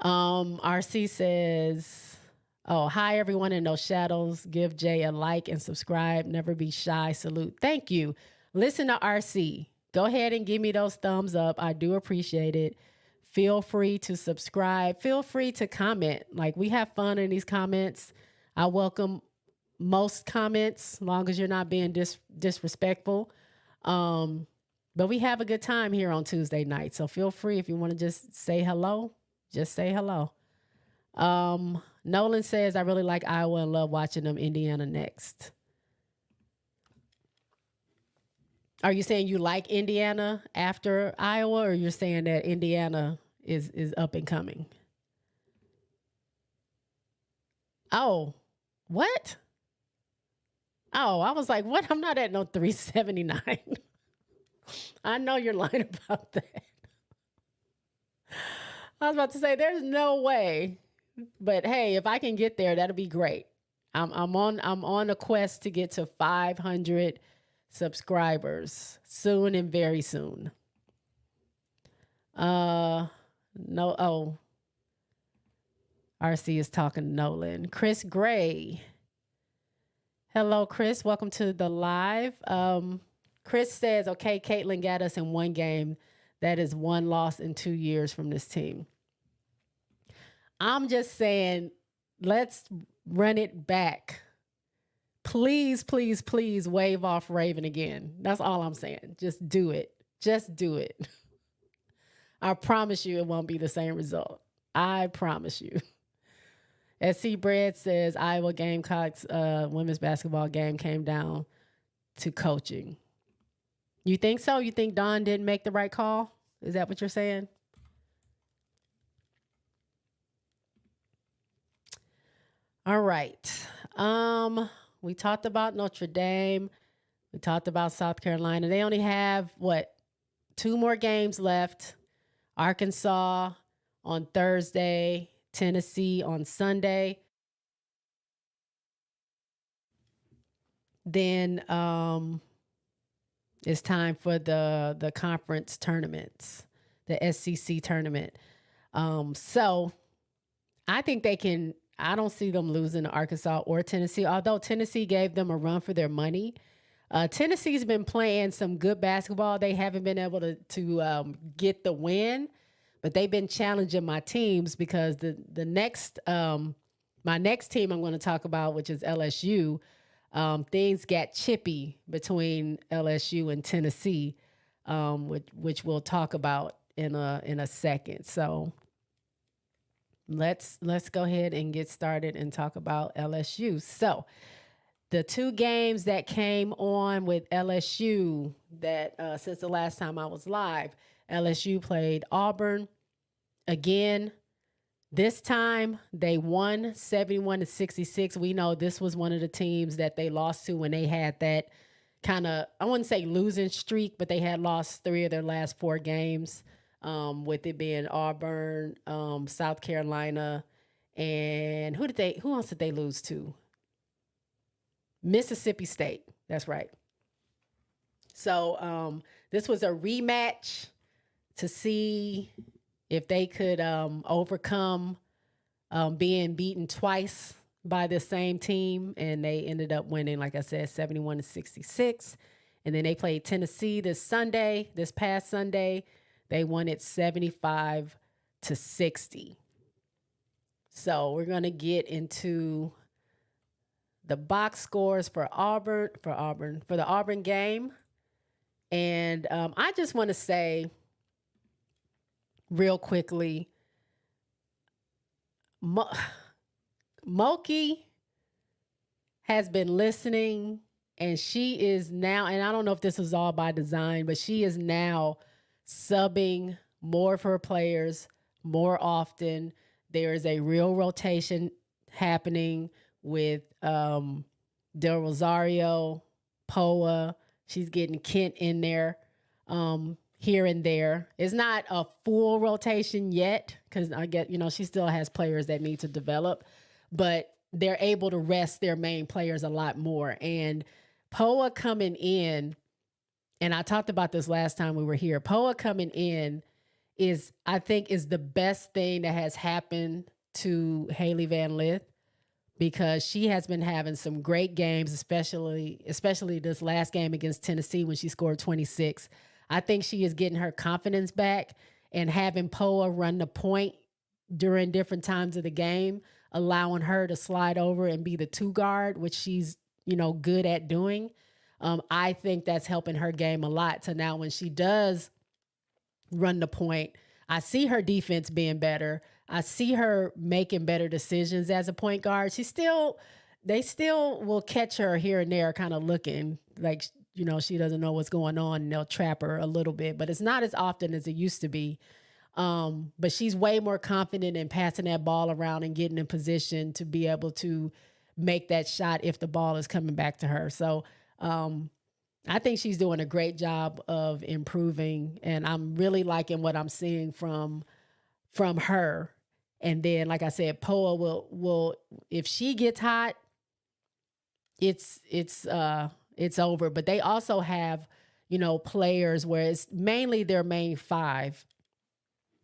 [SPEAKER 1] RC says, oh, hi, everyone in those shadows. Give Jay a like and subscribe. Never be shy. Salute. Thank you. Listen to RC. Go ahead and give me those thumbs up. I do appreciate it. Feel free to subscribe. Feel free to comment. Like, we have fun in these comments. I welcome most comments, as long as you're not being disrespectful. But we have a good time here on Tuesday night. So feel free, if you want to just say hello, just say hello. Nolan says, I really like Iowa and love watching them. Indiana next. Are you saying you like Indiana after Iowa, or you're saying that Indiana is up and coming? Oh, what? Oh, I was like, what? I'm not at no 379. I know you're lying about that. I was about to say, there's no way. But hey, if I can get there, that'll be great. I'm on a quest to get to 500 subscribers soon and very soon. RC is talking to Nolan. Chris Gray. Hello, Chris. Welcome to the live. Chris says, okay, Caitlin got us in one game. That is one loss in 2 years from this team. I'm just saying, let's run it back. Please, please, please wave off Raven again. That's all I'm saying. Just do it. Just do it. I promise you it won't be the same result. I promise you. SC Bread says Iowa Gamecocks women's basketball game came down to coaching. You think so? You think Dawn didn't make the right call? Is that what you're saying? All right. We talked about Notre Dame. We talked about South Carolina. They only have, 2 more games left. Arkansas on Thursday, Tennessee on Sunday. Then it's time for the conference tournaments, the SEC tournament. So I think they can. I don't see them losing to Arkansas or Tennessee, although Tennessee gave them a run for their money. Tennessee's been playing some good basketball. They haven't been able to get the win, but they've been challenging my teams because the next my next team I'm going to talk about, which is LSU, things got chippy between LSU and Tennessee, which we'll talk about in a second. So let's go ahead and get started and talk about LSU. So the 2 games that came on with LSU that since the last time I was live, LSU played Auburn again. This time they won 71-66. We know this was one of the teams that they lost to when they had that kind of, I wouldn't say losing streak, but they had lost 3 of their last 4 games, with it being Auburn, South Carolina, and who else did they lose to? Mississippi State. That's right. So this was a rematch to see if they could overcome being beaten twice by the same team. And they ended up winning, like I said, 71-66. And then they played Tennessee this past Sunday. They won it 75-60. So we're going to get into the box scores for the Auburn game. And I just want to say real quickly, Moki has been listening, and she is now, and I don't know if this is all by design, but she is now subbing more of her players more often. There is a real rotation happening with Del Rosario, Poa. She's getting Kent in there here and there. It's not a full rotation yet because I get, she still has players that need to develop, but they're able to rest their main players a lot more. And Poa coming in, and I talked about this last time we were here, Poa coming in I think is the best thing that has happened to Hailey Van Lith, because she has been having some great games, especially this last game against Tennessee when she scored 26. I think she is getting her confidence back, and having Poa run the point during different times of the game, allowing her to slide over and be the 2 guard, which she's, good at doing. I think that's helping her game a lot. So now when she does run the point, I see her defense being better. I see her making better decisions as a point guard. They still will catch her here and there kind of looking like, she doesn't know what's going on, and they'll trap her a little bit, but it's not as often as it used to be. But she's way more confident in passing that ball around and getting in position to be able to make that shot if the ball is coming back to her. So I think she's doing a great job of improving, and I'm really liking what I'm seeing from her. And then, like I said, Poa will if she gets hot, it's over. But they also have, players where it's mainly their main 5,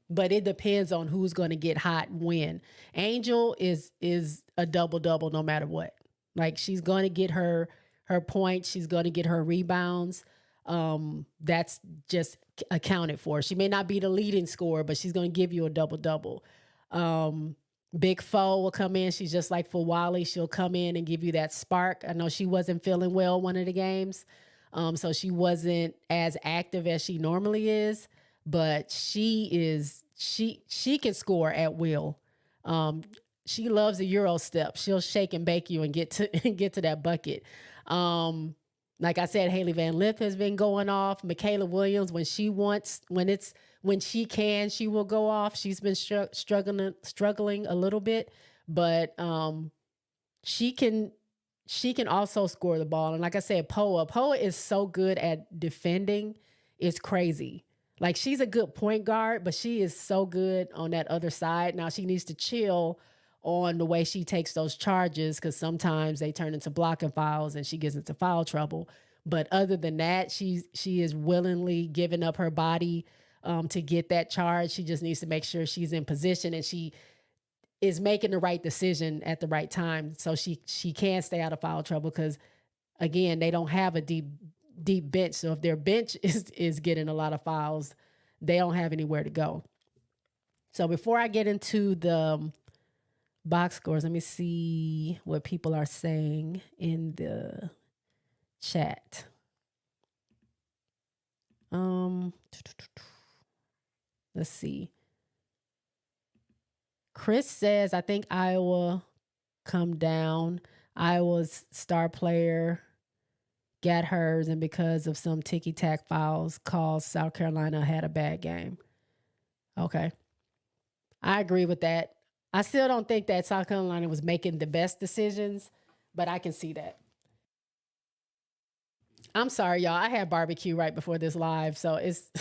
[SPEAKER 1] but it depends on who's going to get hot when. Angel is a double-double no matter what. Like, she's going to get her points. She's going to get her rebounds. that's just accounted for. She may not be the leading scorer, but she's going to give you a double-double. Big Foe will come in. She's just like Fawali. She'll come in and give you that spark. I know she wasn't feeling well one of the games, so she wasn't as active as she normally is, but she can score at will. She loves the Euro step. She'll shake and bake you and get to that bucket. Like I said, Hailey Van Lith has been going off. Michaela Williams, when she can, she will go off. She's been struggling a little bit, but she can also score the ball. And like I said, Poa is so good at defending. It's crazy. Like, she's a good point guard, but she is so good on that other side. Now she needs to chill on the way she takes those charges, because sometimes they turn into blocking fouls and she gets into foul trouble. But other than that, she is willingly giving up her body to get that charge. She just needs to make sure she's in position and she is making the right decision at the right time, so she can stay out of foul trouble, because again, they don't have a deep bench. So if their bench is getting a lot of fouls, they don't have anywhere to go. So before I get into the box scores, let me see what people are saying in the chat. Let's see. Chris says, I think Iowa come down. Iowa's star player got hers, and because of some ticky-tack fouls calls, South Carolina had a bad game. Okay. I agree with that. I still don't think that South Carolina was making the best decisions, but I can see that. I'm sorry, y'all. I had barbecue right before this live, so it's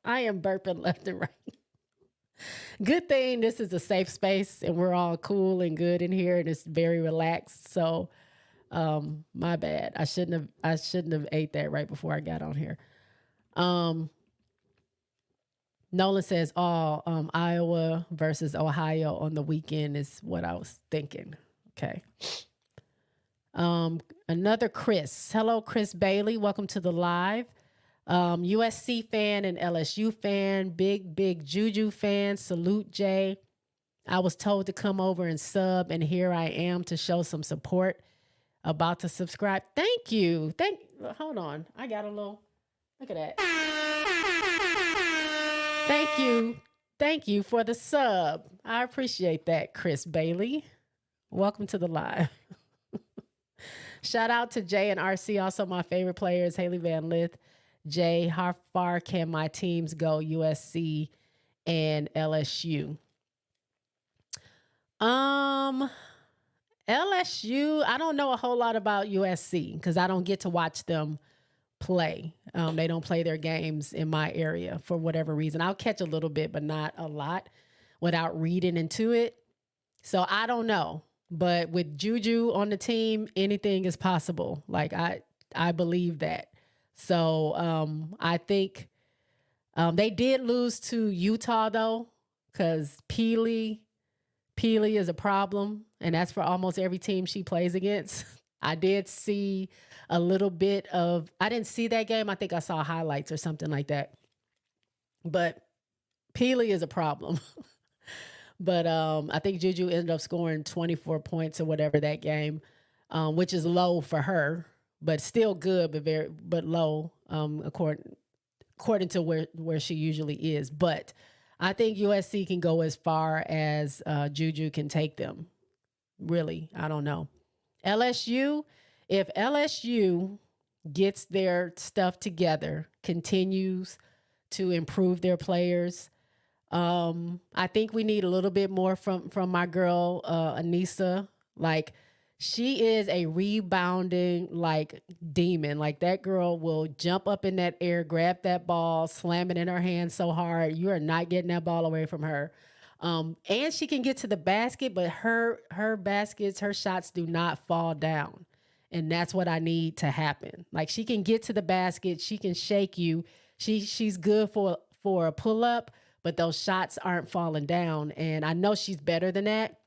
[SPEAKER 1] I am burping left and right. Good thing this is a safe space and we're all cool and good in here, and it's very relaxed. So my bad. I shouldn't have ate that right before I got on here. Nolan says, Iowa versus Ohio on the weekend is what I was thinking. Okay. Another Chris. Hello, Chris Bailey. Welcome to the live. USC fan and LSU fan. Big Juju fan. Salute, Jay. I was told to come over and sub, and here I am to show some support. About to subscribe. Thank you. Hold on. I got a little, look at that. Thank you for the sub. I appreciate that, Chris Bailey. Welcome to the live. Shout out to Jay and RC. Also, my favorite players, Hailey Van Lith. Jay, how far can my teams go, USC and LSU? LSU, I don't know a whole lot about USC because I don't get to watch them play. They don't play their games in my area for whatever reason. I'll catch a little bit, but not a lot without reading into it. So I don't know. But with Juju on the team, anything is possible. Like I believe that. So I think they did lose to Utah though, because Peely is a problem, and that's for almost every team she plays against. I did see a little bit of, I didn't see that game. I think I saw highlights or something like that. But Peely is a problem. But I think Juju ended up scoring 24 points or whatever that game, which is low for her, but still good, but low according to where she usually is. But I think USC can go as far as Juju can take them. Really, I don't know. LSU, if LSU gets their stuff together, continues to improve their players, I think we need a little bit more from my girl, Anissa. Like, she is a rebounding, like, demon. Like, that girl will jump up in that air, grab that ball, slam it in her hand so hard. You are not getting that ball away from her. And she can get to the basket, but her baskets, her shots do not fall down. And that's what I need to happen. Like, she can get to the basket. She can shake you. She's good for a pull-up, but those shots aren't falling down. And I know she's better than that.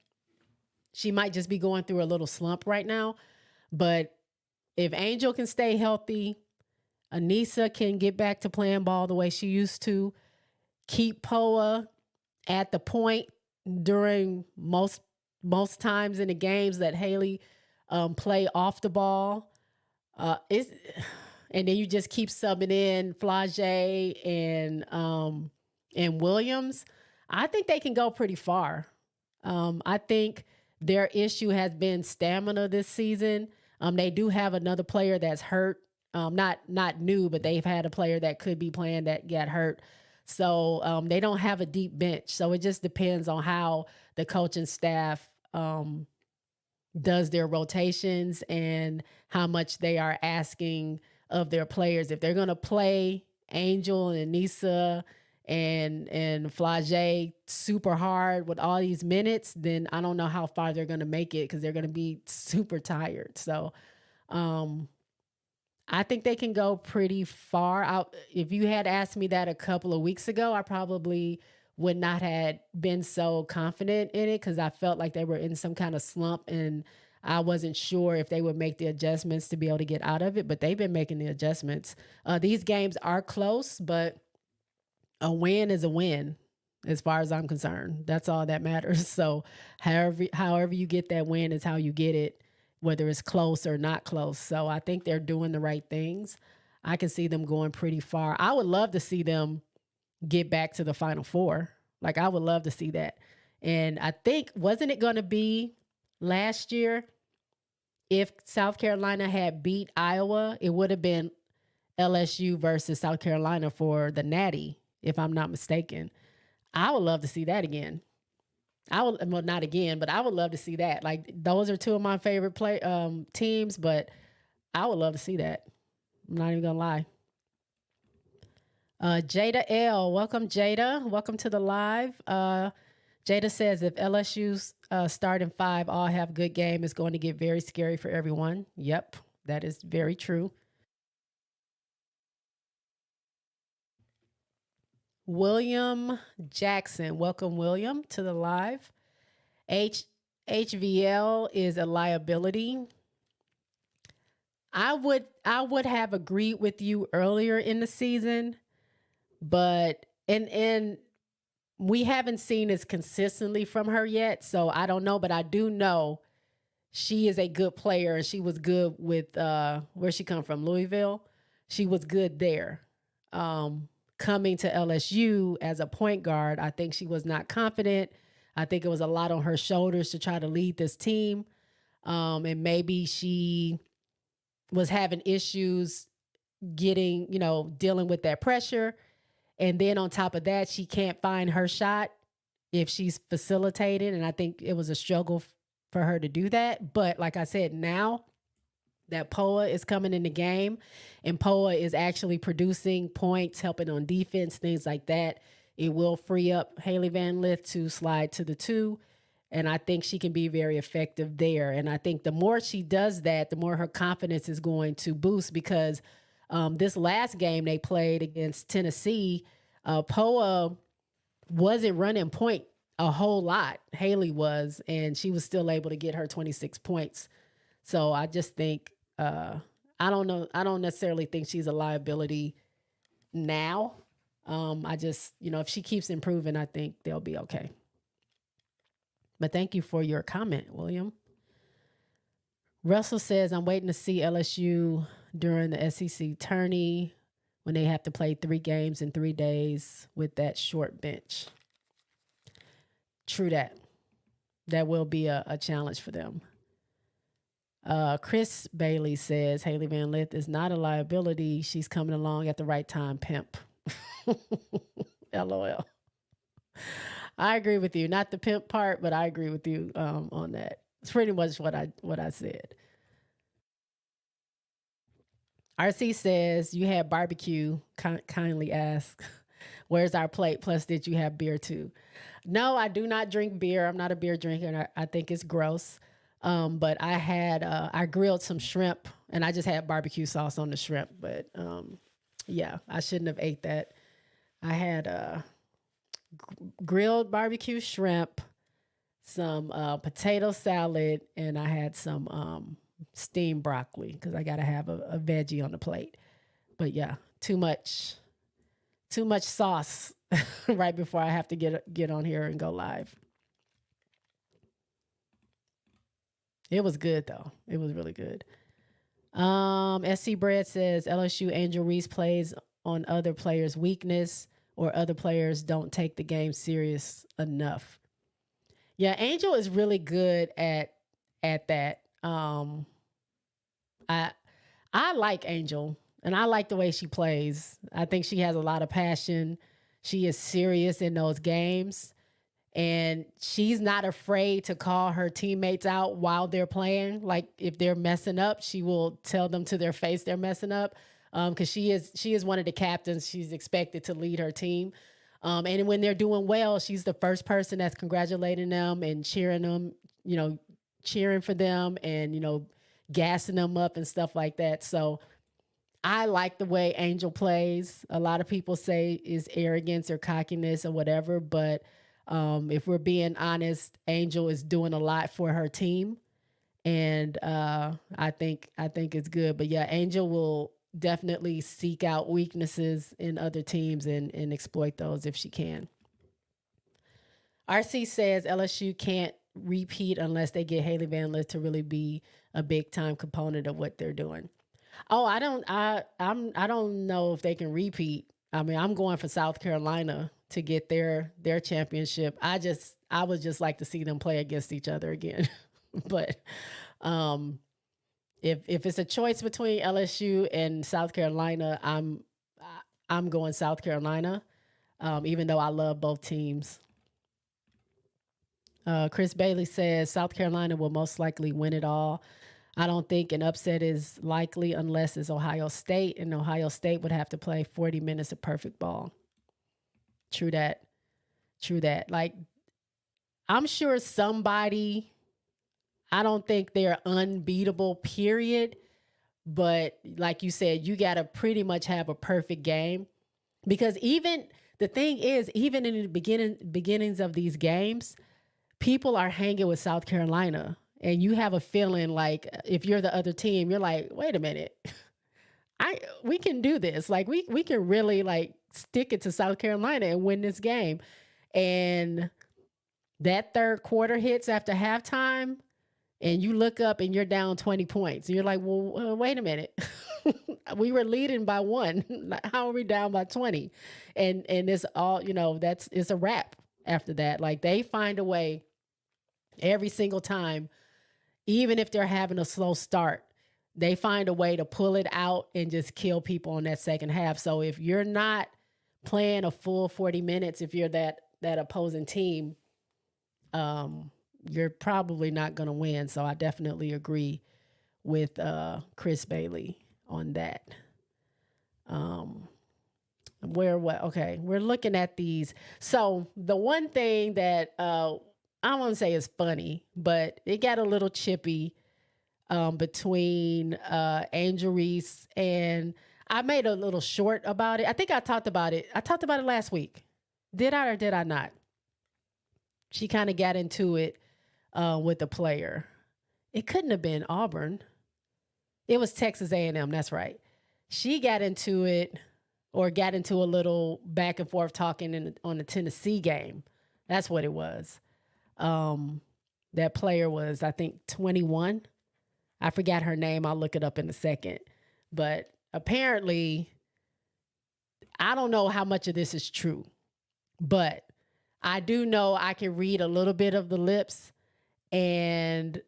[SPEAKER 1] She might just be going through a little slump right now. But if Angel can stay healthy, Anissa can get back to playing ball the way she used to. Keep Poa at the point during most times in the games that Hailey play off the ball. And then you just keep subbing in Flage and Williams. I think they can go pretty far. I think their issue has been stamina this season. They do have another player that's hurt. Not new, but they've had a player that could be playing that got hurt. So they don't have a deep bench. So it just depends on how the coaching staff does their rotations and how much they are asking of their players. If they're going to play Angel and Anissa and Flage super hard with all these minutes, then I don't know how far they're going to make it because they're going to be super tired. So I think they can go pretty far. If you had asked me that a couple of weeks ago, I probably would not have been so confident in it because I felt like they were in some kind of slump and I wasn't sure if they would make the adjustments to be able to get out of it, but they've been making the adjustments. These games are close, but a win is a win as far as I'm concerned. That's all that matters. So however you get that win is how you get it, whether it's close or not close. So I think they're doing the right things. I can see them going pretty far. I would love to see them get back to the Final Four. Like, I would love to see that. And I think, wasn't it going to be last year if South Carolina had beat Iowa, it would have been LSU versus South Carolina for the Natty, if I'm not mistaken. I would love to see that again. Well, not again, but I would love to see that. Like, those are two of my favorite teams, but I would love to see that. I'm not even gonna lie. Jada L, welcome Jada. Welcome to the live. Jada says if LSU's starting five all have good game, it's going to get very scary for everyone. Yep, that is very true. William Jackson, welcome William to the live. HVL is a liability. I would have agreed with you earlier in the season, but and we haven't seen this consistently from her yet, so I don't know, but I do know she is a good player and she was good with where she come from, Louisville. She was good there. Coming to LSU as a point guard, I think she was not confident. I think it was a lot on her shoulders to try to lead this team. And maybe she was having issues dealing with that pressure. And then on top of that, she can't find her shot if she's facilitated. And I think it was a struggle for her to do that. But like I said, now that Poa is coming in the game and Poa is actually producing points, helping on defense, things like that, it will free up Hailey Van Lith to slide to the 2. And I think she can be very effective there. And I think the more she does that, the more her confidence is going to boost because this last game they played against Tennessee, Poa wasn't running point a whole lot. Hailey was, and she was still able to get her 26 points. So I just think, I don't know. I don't necessarily think she's a liability now. I just, if she keeps improving, I think they'll be okay. But thank you for your comment, William. Russell says, I'm waiting to see LSU during the SEC tourney when they have to play 3 games in 3 days with that short bench. True that. That will be a challenge for them. Chris Bailey says, Hailey Van Lith is not a liability. She's coming along at the right time, pimp. LOL. I agree with you. Not the pimp part, but I agree with you on that. It's pretty much what I said. RC says, you had barbecue. Kindly ask, where's our plate? Plus, did you have beer too? No, I do not drink beer. I'm not a beer drinker, and I think it's gross. But I grilled some shrimp, and I just had barbecue sauce on the shrimp. But yeah, I shouldn't have ate that. I had grilled barbecue shrimp, some potato salad, and I had some steamed broccoli because I got to have a veggie on the plate. But yeah, too much sauce right before I have to get on here and go live. It was good though. It was really good. SC Bread says LSU Angel Reese plays on other players' weakness or other players don't take the game serious enough. Yeah, Angel is really good at that. I like Angel and I like the way she plays. I think she has a lot of passion. She is serious in those games. And she's not afraid to call her teammates out while they're playing. Like if they're messing up, she will tell them to their face they're messing up. Because she is one of the captains. She's expected to lead her team. And when they're doing well, she's the first person that's congratulating them and cheering them, cheering for them and, gassing them up and stuff like that. So I like the way Angel plays. A lot of people say is arrogance or cockiness or whatever, but if we're being honest, Angel is doing a lot for her team, and I think it's good. But yeah, Angel will definitely seek out weaknesses in other teams and exploit those if she can. RC says LSU can't repeat unless they get Hailey Van Lith to really be a big time component of what they're doing. Oh, I don't know if they can repeat. I mean, I'm going for South Carolina to get their championship. I would just like to see them play against each other again. But if it's a choice between LSU and South Carolina, I'm going South Carolina, even though I love both teams. Chris Bailey says South Carolina will most likely win it all. I don't think an upset is likely unless it's Ohio State, and Ohio State would have to play 40 minutes of perfect ball. True that. Like, I'm sure somebody, I don't think they're unbeatable, period. But like you said, you got to pretty much have a perfect game. Because even, the thing is, even in the beginnings of these games, people are hanging with South Carolina. And you have a feeling like if you're the other team, you're like, wait a minute, we can do this. Like we can really like stick it to South Carolina and win this game. And that third quarter hits after halftime and you look up and you're down 20 points. And you're like, well, wait a minute. We were leading by 1. How are we down by 20? And it's all, it's a wrap after that. Like they find a way every single time. Even if they're having a slow start, they find a way to pull it out and just kill people in that second half. So if you're not playing a full 40 minutes, if you're that opposing team, you're probably not going to win. So I definitely agree with Chris Bailey on that. We're looking at these. So the one thing that I won't say it's funny, but it got a little chippy between Angel Reese, and I made a little short about it. I think I talked about it. I talked about it last week. Did I or did I not? She kind of got into it with the player. It couldn't have been Auburn. It was Texas A&M. That's right. She got into it or got into a little back and forth talking on the Tennessee game. That's what it was. That player was, I think, 21. I forgot her name. I'll look it up in a second. But apparently, I don't know how much of this is true, but I do know I can read a little bit of the lips. And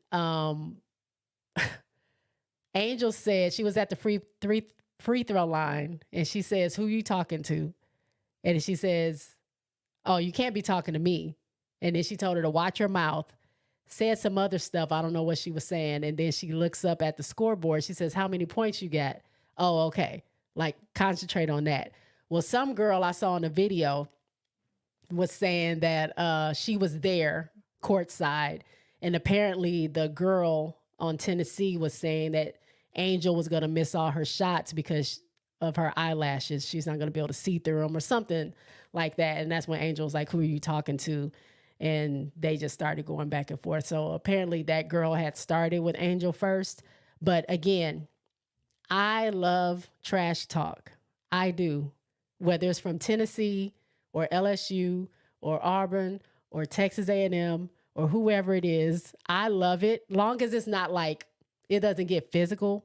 [SPEAKER 1] Angel said she was at the free throw line, and she says, "Who you talking to?" And she says, "Oh, you can't be talking to me." And then she told her to watch her mouth, said some other stuff. I don't know what she was saying. And then she looks up at the scoreboard. She says, "How many points you got?" "Oh, okay." Like, concentrate on that. Well, some girl I saw in the video was saying that she was there courtside. And apparently the girl on Tennessee was saying that Angel was going to miss all her shots because of her eyelashes. She's not going to be able to see through them or something like that. And that's when Angel was like, "Who are you talking to?" And they just started going back and forth. So apparently that girl had started with Angel first. But again, I love trash talk. I do. Whether it's from Tennessee or LSU or Auburn or Texas A&M or whoever it is, I love it. Long as it's not like it doesn't get physical.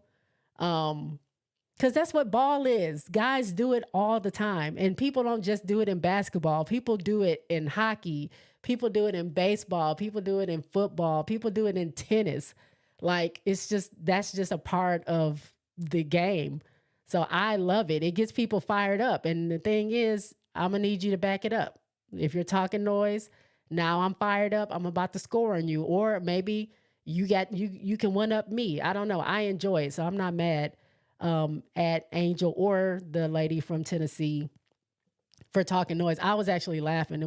[SPEAKER 1] Because that's what ball is. Guys do it all the time. And people don't just do it in basketball. People do it in hockey. People do it in baseball. People do it in football. People do it in tennis. Like, that's just a part of the game. So I love it. It gets people fired up. And the thing is, I'm going to need you to back it up. If you're talking noise, now I'm fired up. I'm about to score on you. Or maybe you can one up me. I don't know. I enjoy it. So I'm not mad at Angel or the lady from Tennessee for talking noise. I was actually laughing.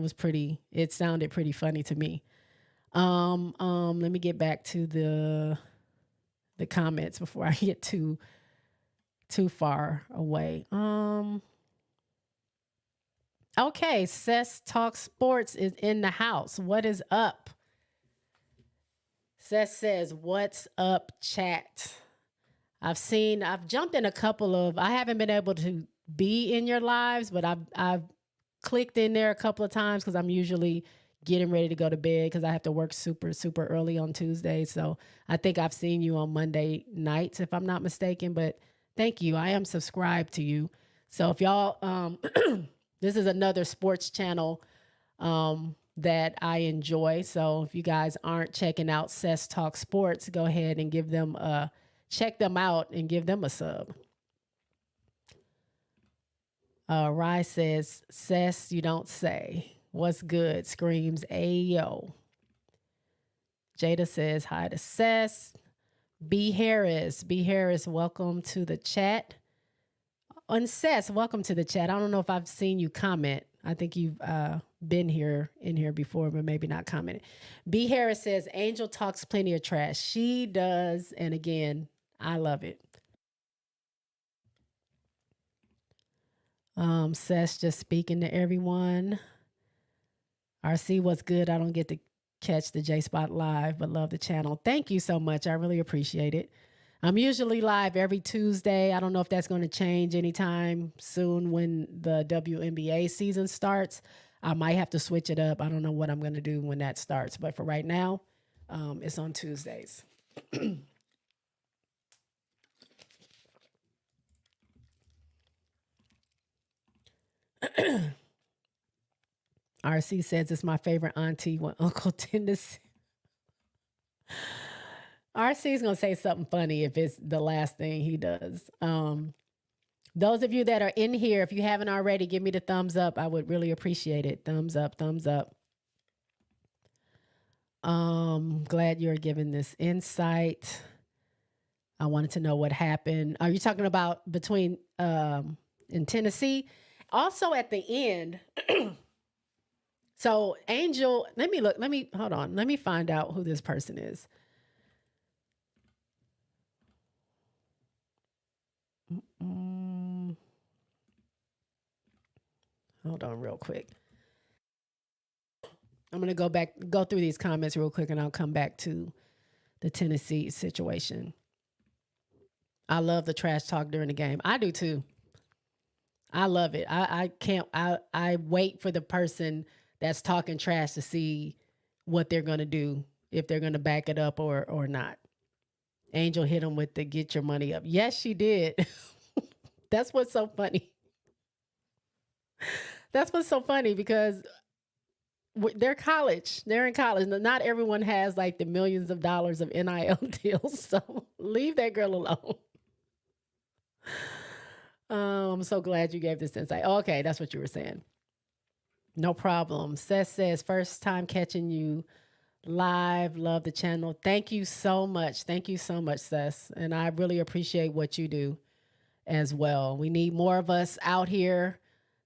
[SPEAKER 1] It sounded pretty funny to me. Let me get back to the comments before I get too far away. Okay, Sess Talk Sports is in the house. What is up? Sess says, "What's up, chat?" I've jumped in a couple of, I haven't been able to be in your lives, but I've clicked in there a couple of times because I'm usually getting ready to go to bed because I have to work super, super early on Tuesday. So I think I've seen you on Monday nights, if I'm not mistaken, but thank you. I am subscribed to you. So if y'all, this is another sports channel that I enjoy. So if you guys aren't checking out Sess Talk Sports, go ahead and check them out and give them a sub. Rye says, "Sess, you don't say. What's good?" Screams, "Ayo." Jada says, "Hi to Sess." B. Harris, welcome to the chat. And Sess, welcome to the chat. I don't know if I've seen you comment. I think you've been in here before, but maybe not commented. B. Harris says, "Angel talks plenty of trash." She does. And again, I love it. Sess just speaking to everyone. RC, what's good? I don't get to catch the JSpot live, but love the channel. Thank you so much. I really appreciate it. I'm usually live every Tuesday. I don't know if that's going to change anytime soon when the WNBA season starts. I might have to switch it up. I don't know what I'm going to do when that starts, but for right now, it's on Tuesdays. RC says it's my favorite auntie when Uncle Tennessee. RC is going to say something funny if it's the last thing he does. Those of you that are in here, if you haven't already, give me the thumbs up. I would really appreciate it. Thumbs up, thumbs up. Glad you're giving this insight. I wanted to know what happened. Are you talking about between in Tennessee? Also at the end, so Angel, hold on. Let me find out who this person is. Hold on real quick. I'm going to go through these comments real quick, and I'll come back to the Tennessee situation. I love the trash talk during the game. I do too. I love it. I wait for the person that's talking trash to see what they're going to do, if they're going to back it up or not. Angel hit him with the "get your money up." Yes, she did. That's what's so funny. That's what's so funny because they're college. They're in college. Not everyone has like the millions of dollars of NIL deals. So leave that girl alone. I'm so glad you gave this insight. Okay, that's what you were saying. No problem. Seth says, "First time catching you live. Love the channel." Thank you so much. Thank you so much, Seth. And I really appreciate what you do as well. We need more of us out here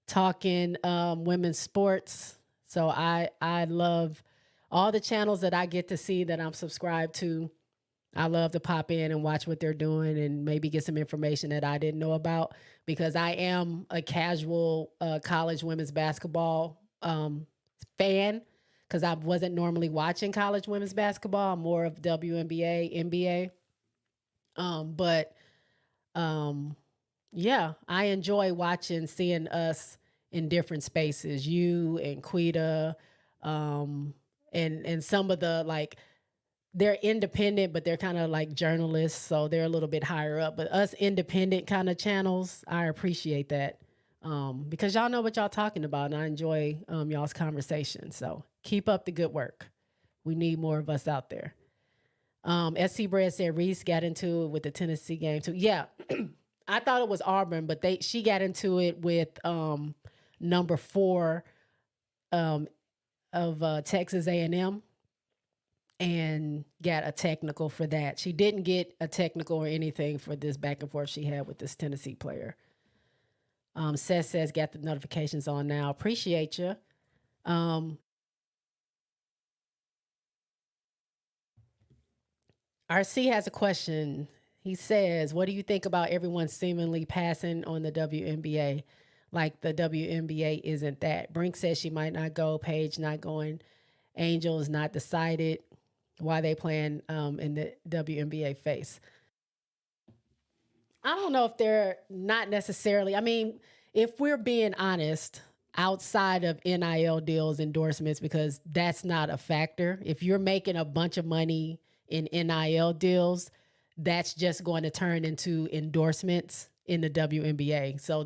[SPEAKER 1] talking women's sports. So I love all the channels that I get to see that I'm subscribed to. I love to pop in and watch what they're doing and maybe get some information that I didn't know about, because I am a casual college women's basketball fan, because I wasn't normally watching college women's basketball. I'm more of WNBA, NBA. But Yeah, I enjoy seeing us in different spaces. You and Quita, um, and some of the like they're independent, but they're kind of like journalists, so they're a little bit higher up. But us independent kind of channels, I appreciate that because y'all know what y'all talking about, and I enjoy y'all's conversation. So keep up the good work. We need more of us out there. SC Bread said Reese got into it with the Tennessee game too. Yeah, I thought it was Auburn, but she got into it with number 4 of Texas A&M and got a technical for that. She didn't get a technical or anything for this back and forth she had with this Tennessee player. Seth says, got the notifications on now. Appreciate you. RC has a question. He says, what do you think about everyone seemingly passing on the WNBA? Like the WNBA isn't that. Brink says she might not go. Paige not going. Angel is not decided. Why they playing in the WNBA face? I don't know if they're not necessarily. I mean, if we're being honest, outside of NIL deals, endorsements, because that's not a factor. If you're making a bunch of money in NIL deals, that's just going to turn into endorsements in the WNBA. So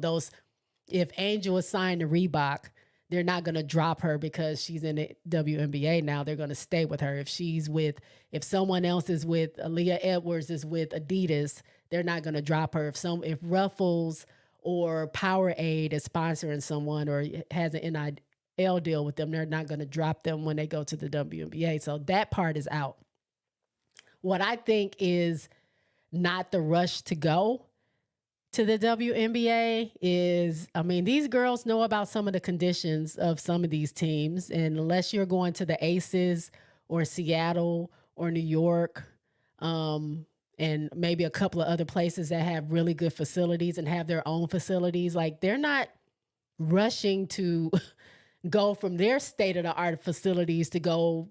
[SPEAKER 1] if Angel is signed to Reebok, they're not going to drop her because she's in the WNBA now. They're going to stay with her. If someone else is with, Aaliyah Edwards is with Adidas, they're not going to drop her. If Ruffles or Powerade is sponsoring someone or has an NIL deal with them, they're not going to drop them when they go to the WNBA. So that part is out. What I think is not the rush to go to the WNBA is, I mean, these girls know about some of the conditions of some of these teams. And unless you're going to the Aces or Seattle or New York, and maybe a couple of other places that have really good facilities and have their own facilities, like they're not rushing to go from their state-of-the-art facilities to go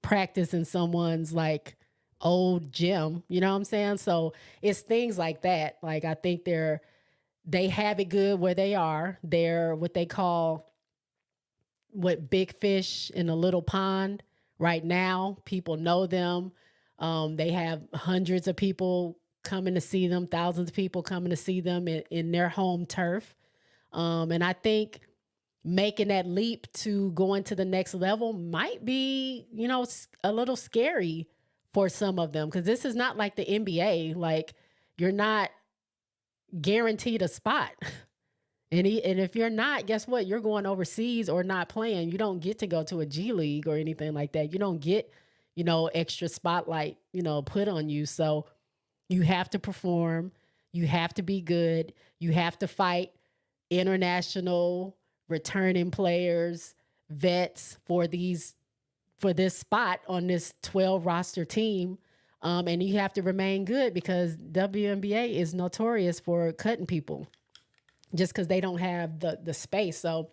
[SPEAKER 1] practice in someone's like old gym, you know what I'm saying? So it's things like that. Like I think they have it good where they are. They're what they call big fish in a little pond right now. People know them. They have hundreds of people coming to see them, thousands of people coming to see them in their home turf. And I think making that leap to going to the next level might be, a little scary for some of them, because this is not like the NBA. Like you're not guaranteed a spot. And if you're not, guess what? You're going overseas or not playing. You don't get to go to a G League or anything like that. You don't get, extra spotlight, put on you. So you have to perform. You have to be good. You have to fight international returning players, vets for this spot on this 12 roster team. And you have to remain good because WNBA is notorious for cutting people just because they don't have the space. So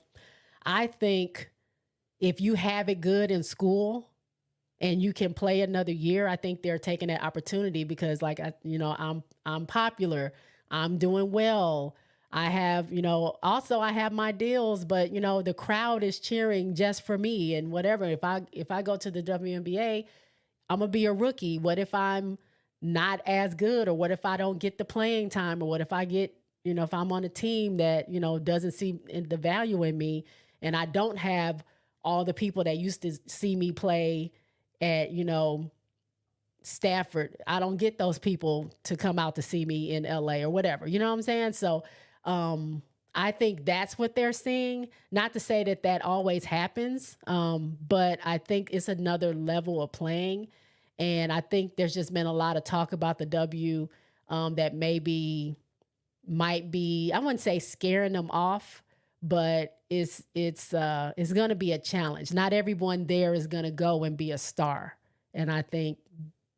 [SPEAKER 1] I think if you have it good in school and you can play another year, I think they're taking that opportunity because I'm popular. I'm doing well. I have, also I have my deals, but the crowd is cheering just for me and whatever. If I go to the WNBA, I'm gonna be a rookie. What if I'm not as good, or what if I don't get the playing time, or what if I get, if I'm on a team that, doesn't see the value in me, and I don't have all the people that used to see me play at, Stafford. I don't get those people to come out to see me in LA or whatever. You know what I'm saying? So I think that's what they're seeing. Not to say that always happens, but I think it's another level of playing. And I think there's just been a lot of talk about the W that might be, I wouldn't say scaring them off, but it's going to be a challenge. Not everyone there is going to go and be a star. And I think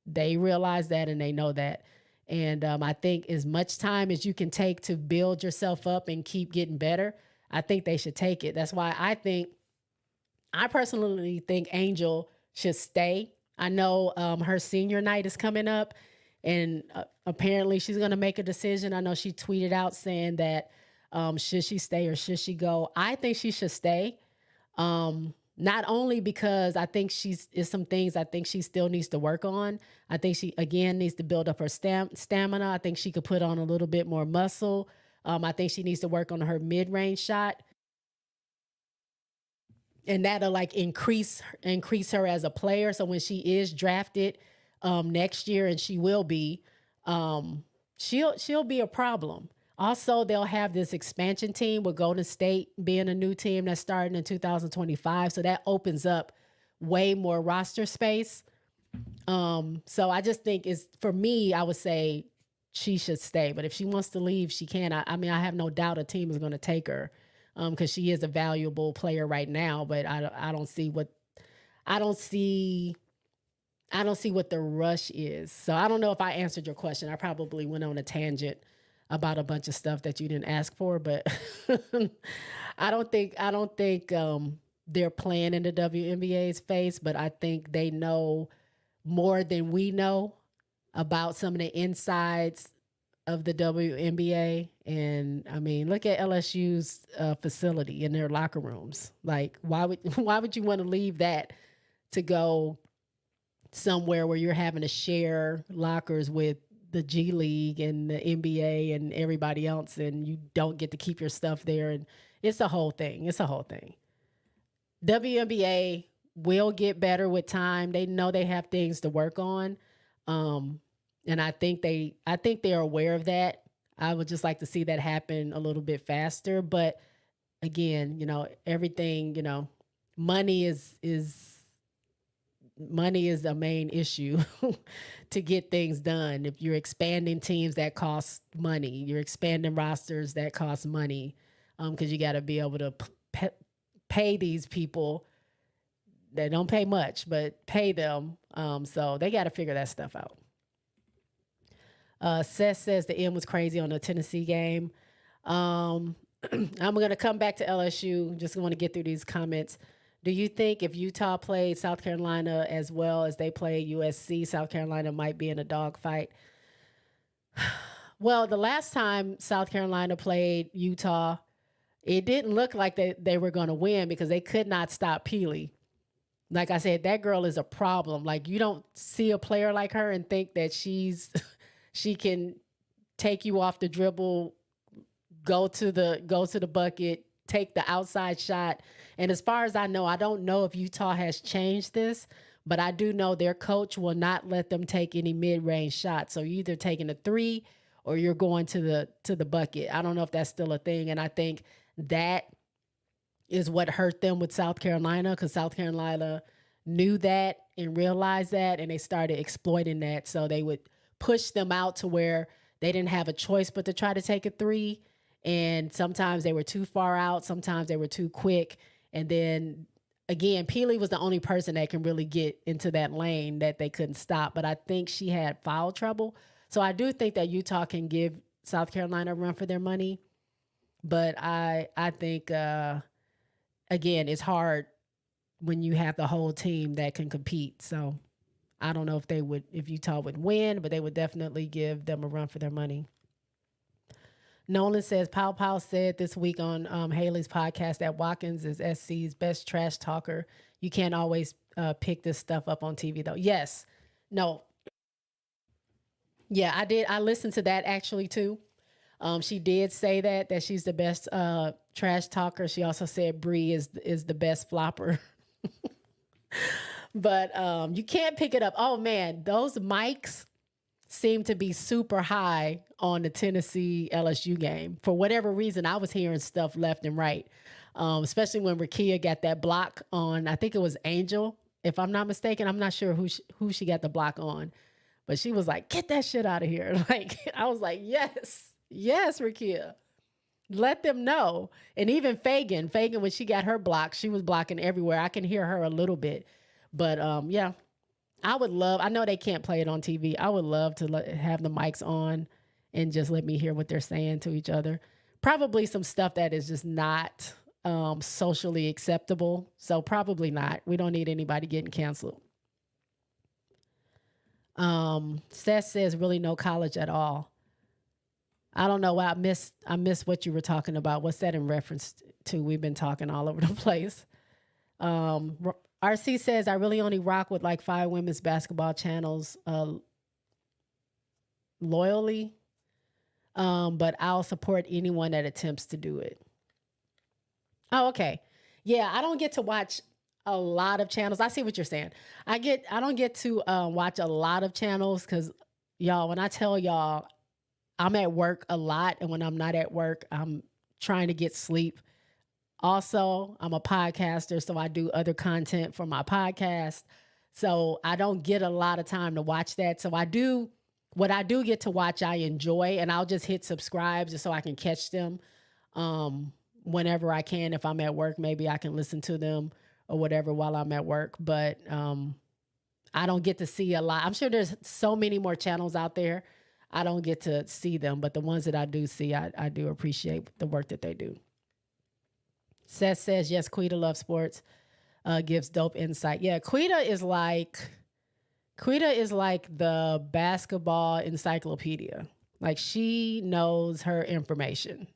[SPEAKER 1] they realize that and they know that. And I think as much time as you can take to build yourself up and keep getting better, I think they should take it. That's why I personally think Angel should stay. I know her senior night is coming up. And apparently she's going to make a decision. I know she tweeted out saying that should she stay or should she go? I think she should stay. Not only because I think is some things I think she still needs to work on. I think she, again, needs to build up her stamina. I think she could put on a little bit more muscle. I think she needs to work on her mid-range shot. And that'll like increase her as a player. So when she is drafted next year, and she will be, she'll be a problem. Also, they'll have this expansion team with Golden State being a new team that's starting in 2025. So that opens up way more roster space. So I just think for me, I would say she should stay. But if she wants to leave, she can. I mean, I have no doubt a team is going to take her because she is a valuable player right now. But I don't see what the rush is. So I don't know if I answered your question. I probably went on a tangent about a bunch of stuff that you didn't ask for, but I don't think they're playing in the WNBA's face, but I think they know more than we know about some of the insides of the WNBA. And I mean, look at LSU's facility in their locker rooms. Like, why would you want to leave that to go somewhere where you're having to share lockers with the G League and the NBA and everybody else, and you don't get to keep your stuff there? And it's a whole thing. WNBA will get better with time. They know they have things to work on. And I think they're aware of that. I would just like to see that happen a little bit faster. But again, everything, money is a main issue to get things done. If you're expanding teams, that costs money. You're expanding rosters, that costs money, because you got to be able to pay these people. They don't pay much, but pay them. So they got to figure that stuff out. Seth says the M was crazy on the Tennessee game. I'm going to come back to LSU. Just want to get through these comments. Do you think if Utah played South Carolina as well as they played USC, South Carolina might be in a dogfight? Well, the last time South Carolina played Utah, it didn't look like they were going to win because they could not stop Peely. Like I said, that girl is a problem. Like, you don't see a player like her and think that she can take you off the dribble, go to the bucket, take the outside shot. And as far as I know, I don't know if Utah has changed this, but I do know their coach will not let them take any mid-range shots. So you're either taking a three or you're going to the bucket. I don't know if that's still a thing. And I think that is what hurt them with South Carolina, because South Carolina knew that and realized that, and they started exploiting that. So they would push them out to where they didn't have a choice but to try to take a three. And sometimes they were too far out. Sometimes they were too quick. And then again, Peely was the only person that can really get into that lane that they couldn't stop. But I think she had foul trouble. So I do think that Utah can give South Carolina a run for their money. But I think, again, it's hard when you have the whole team that can compete. So I don't know if Utah would win, but they would definitely give them a run for their money. Nolan says, Pow said this week on Hailey's podcast that Watkins is SC's best trash talker. You can't always pick this stuff up on TV, though. Yes. No. Yeah, I did. I listened to that actually, too. She did say that she's the best trash talker. She also said Bree is the best flopper. But you can't pick it up. Oh, man, those mics seemed to be super high on the Tennessee LSU game. For whatever reason, I was hearing stuff left and right, especially when Rakia got that block on. I think it was Angel, if I'm not mistaken. I'm not sure who she got the block on, but she was like, "Get that shit out of here!" Like, I was like, "Yes, Rakia, let them know." And even Fagan, when she got her block, she was blocking everywhere. I can hear her a little bit, but yeah. I know they can't play it on TV. I would love to have the mics on and just let me hear what they're saying to each other. Probably some stuff that is just not socially acceptable. So probably not. We don't need anybody getting canceled. Seth says really no college at all. I don't know why I missed what you were talking about. What's that in reference to? We've been talking all over the place. RC says I really only rock with like 5 women's basketball channels loyally. But I'll support anyone that attempts to do it. Oh, okay. Yeah, I don't get to watch a lot of channels. I see what you're saying. I don't get to watch a lot of channels because y'all, when I tell y'all I'm at work a lot, and when I'm not at work, I'm trying to get sleep. Also, I'm a podcaster, so I do other content for my podcast. So I don't get a lot of time to watch that. So what I do get to watch, I enjoy, and I'll just hit subscribe just so I can catch them whenever I can. If I'm at work, maybe I can listen to them or whatever while I'm at work. But I don't get to see a lot. I'm sure there's so many more channels out there. I don't get to see them, but the ones that I do see, I do appreciate the work that they do. Seth says, yes, Quita loves sports, gives dope insight. Yeah, Quita is like the basketball encyclopedia. Like, she knows her information.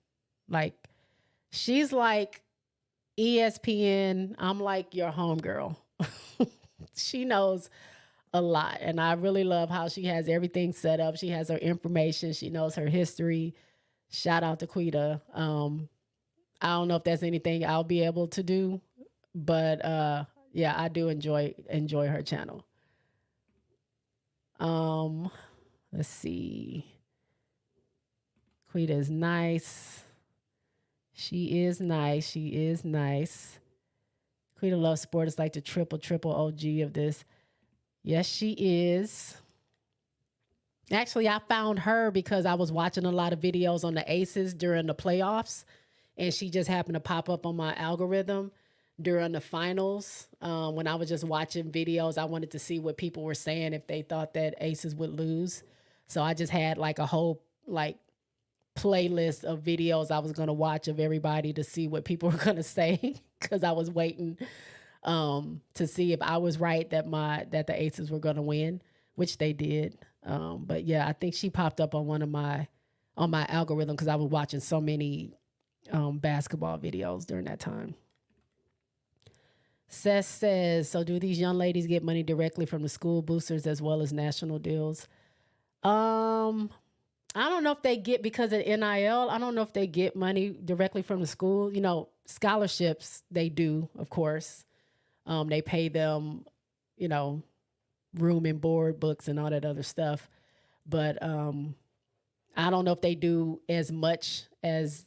[SPEAKER 1] Like, she's like ESPN. I'm like your homegirl. She knows a lot. And I really love how she has everything set up. She has her information. She knows her history. Shout out to Quita. I don't know if that's anything I'll be able to do, but yeah, I do enjoy her channel. Let's see. Quita is nice. She is nice. She is nice. Quita loves sport. It's like the triple OG of this. Yes, she is. Actually, I found her because I was watching a lot of videos on the Aces during the playoffs, and she just happened to pop up on my algorithm during the finals. When I was just watching videos, I wanted to see what people were saying if they thought that Aces would lose. So I just had like a whole playlist of videos I was going to watch of everybody to see what people were going to say because I was waiting to see if I was right that the Aces were going to win, which they did. But yeah, I think she popped up on my algorithm because I was watching so many basketball videos during that time. Seth says, so do these young ladies get money directly from the school boosters as well as national deals? I don't know if they get, because of NIL, I don't know if they get money directly from the school. You know, scholarships, they do, of course. They pay them, you know, room and board, books, and all that other stuff. But I don't know if they do as much as,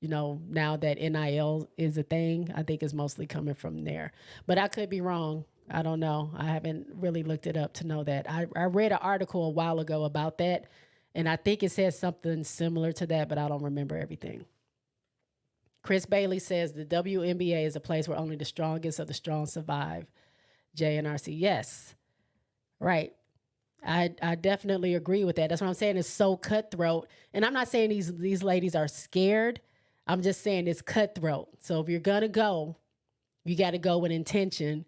[SPEAKER 1] you know, now that NIL is a thing. I think it's mostly coming from there. But I could be wrong. I don't know. I haven't really looked it up to know that. I read an article a while ago about that, and I think it says something similar to that, but I don't remember everything. Chris Bailey says the WNBA is a place where only the strongest of the strong survive. JNRC, yes. Right. I definitely agree with that. That's what I'm saying. It's so cutthroat. And I'm not saying these ladies are scared. I'm just saying it's cutthroat. So if you're going to go, you got to go with intention.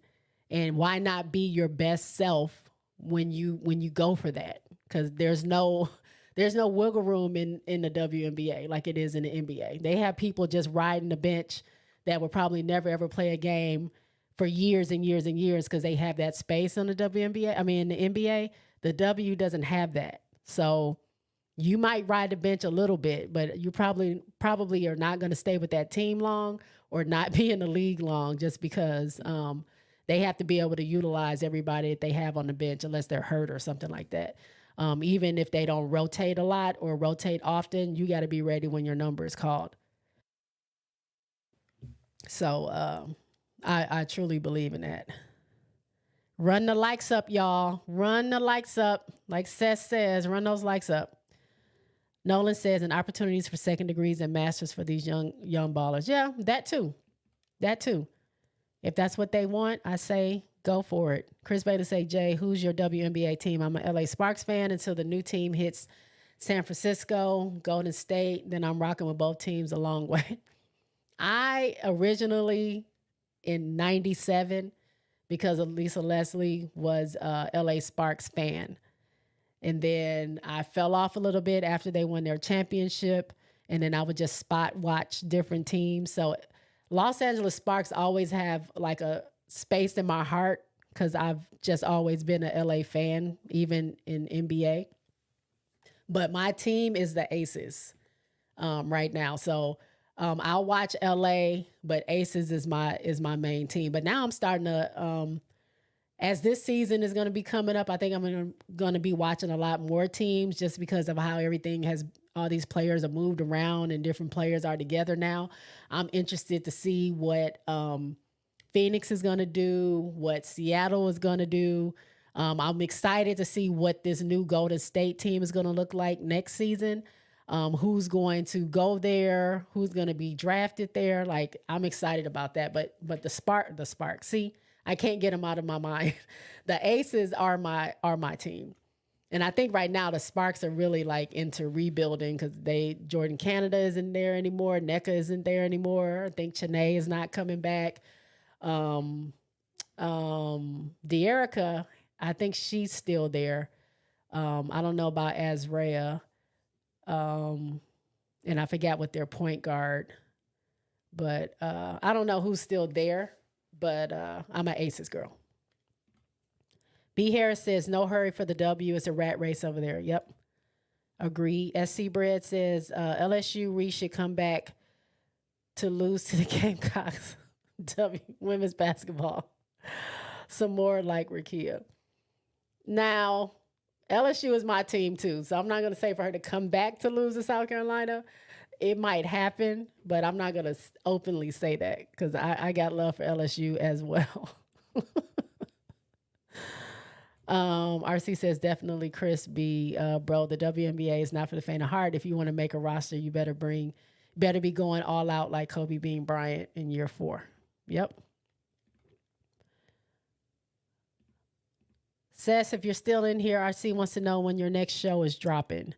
[SPEAKER 1] And why not be your best self when you go for that? Because there's no wiggle room in the WNBA like it is in the NBA. They have people just riding the bench that will probably never, ever play a game for years and years and years because they have that space on the WNBA. I mean, in the NBA, the W doesn't have that. So you might ride the bench a little bit, but you probably are not going to stay with that team long or not be in the league long just because they have to be able to utilize everybody that they have on the bench unless they're hurt or something like that. Even if they don't rotate a lot or rotate often, you got to be ready when your number is called. So I truly believe in that. Run the likes up, y'all. Run the likes up. Like Seth says, run those likes up. Nolan says, and opportunities for second degrees and masters for these young ballers. Yeah, that too. That too. If that's what they want, I say go for it. Chris Bailey say, Jay, who's your WNBA team? I'm a LA Sparks fan until the new team hits San Francisco, Golden State. Then I'm rocking with both teams a long way. I originally, in 97, because of Lisa Leslie, was a LA Sparks fan. And then I fell off a little bit after they won their championship. And then I would just spot watch different teams. So Los Angeles Sparks always have like a space in my heart because I've just always been an LA fan, even in NBA. But my team is the Aces right now. So I'll watch LA, but Aces is my main team. But now I'm starting to, as this season is going to be coming up, I think I'm going to be watching a lot more teams just because of how everything has, all these players are moved around and different players are together now. I'm interested to see what Phoenix is going to do, what Seattle is going to do. I'm excited to see what this new Golden State team is going to look like next season. Who's going to go there, who's going to be drafted there. Like, I'm excited about that. But the Spark, see, I can't get them out of my mind. The Aces are my team. And I think right now the Sparks are really like into rebuilding because Jordan Canada isn't there anymore. NECA isn't there anymore. I think Chennai is not coming back. De'Erica, I think she's still there. I don't know about Azrea. And I forgot what their point guard, but I don't know who's still there, but I'm an Aces girl. B. Harris says, no hurry for the W. It's a rat race over there. Yep. Agree. SC Bread says, LSU Reese should come back to lose to the Gamecocks. W women's basketball. Some more like Rakia. Now, LSU is my team too, so I'm not going to say for her to come back to lose to South Carolina. It might happen, but I'm not going to openly say that because I got love for LSU as well. RC says, definitely Chris B. Bro, the WNBA is not for the faint of heart. If you want to make a roster, you better be going all out like Kobe Bean Bryant in year 4. Yep. Sess, if you're still in here, RC wants to know when your next show is dropping.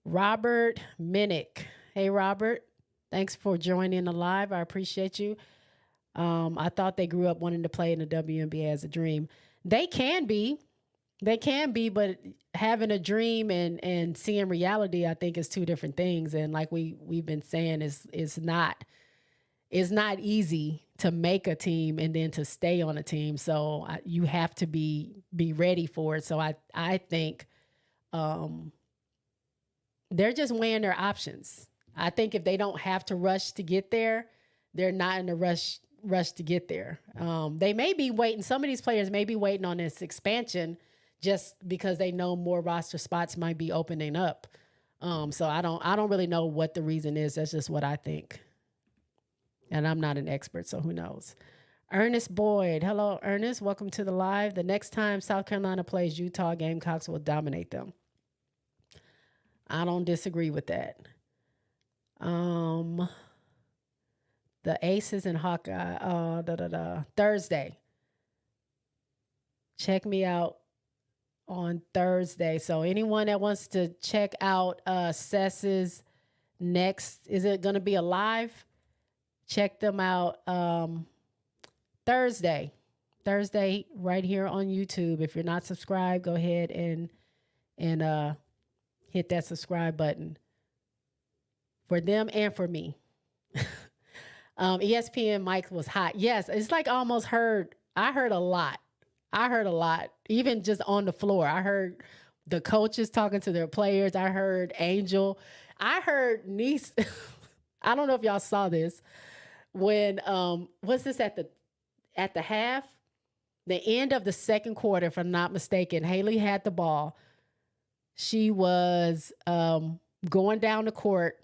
[SPEAKER 1] Robert Minnick. Hey, Robert. Thanks for joining the live. I appreciate you. I thought they grew up wanting to play in the WNBA as a dream. They can be, but having a dream and seeing reality, I think, is two different things. And like we've been saying, is not easy to make a team and then to stay on a team. So you have to be ready for it. So I think they're just weighing their options. I think if they don't have to rush to get there, they're not in a rush to get there. They may be waiting. Some of these players may be waiting on this expansion just because they know more roster spots might be opening up. So I don't really know what the reason is. That's just what I think. And I'm not an expert, so who knows? Ernest Boyd. Hello, Ernest. Welcome to the live. The next time South Carolina plays Utah, Gamecocks will dominate them. I don't disagree with that. The Aces and Hawkeye. Thursday. Check me out on Thursday. So anyone that wants to check out Sess's next, is it going to be a live? Check them out Thursday right here on YouTube. If you're not subscribed, go ahead and hit that subscribe button for them and for me. ESPN Mike was hot. Yes, it's like almost heard. I heard a lot. Even just on the floor. I heard the coaches talking to their players. I heard Angel. I heard Niece. I don't know if y'all saw this. When was this at the half? The end of the second quarter, if I'm not mistaken, Hailey had the ball. She was going down the court,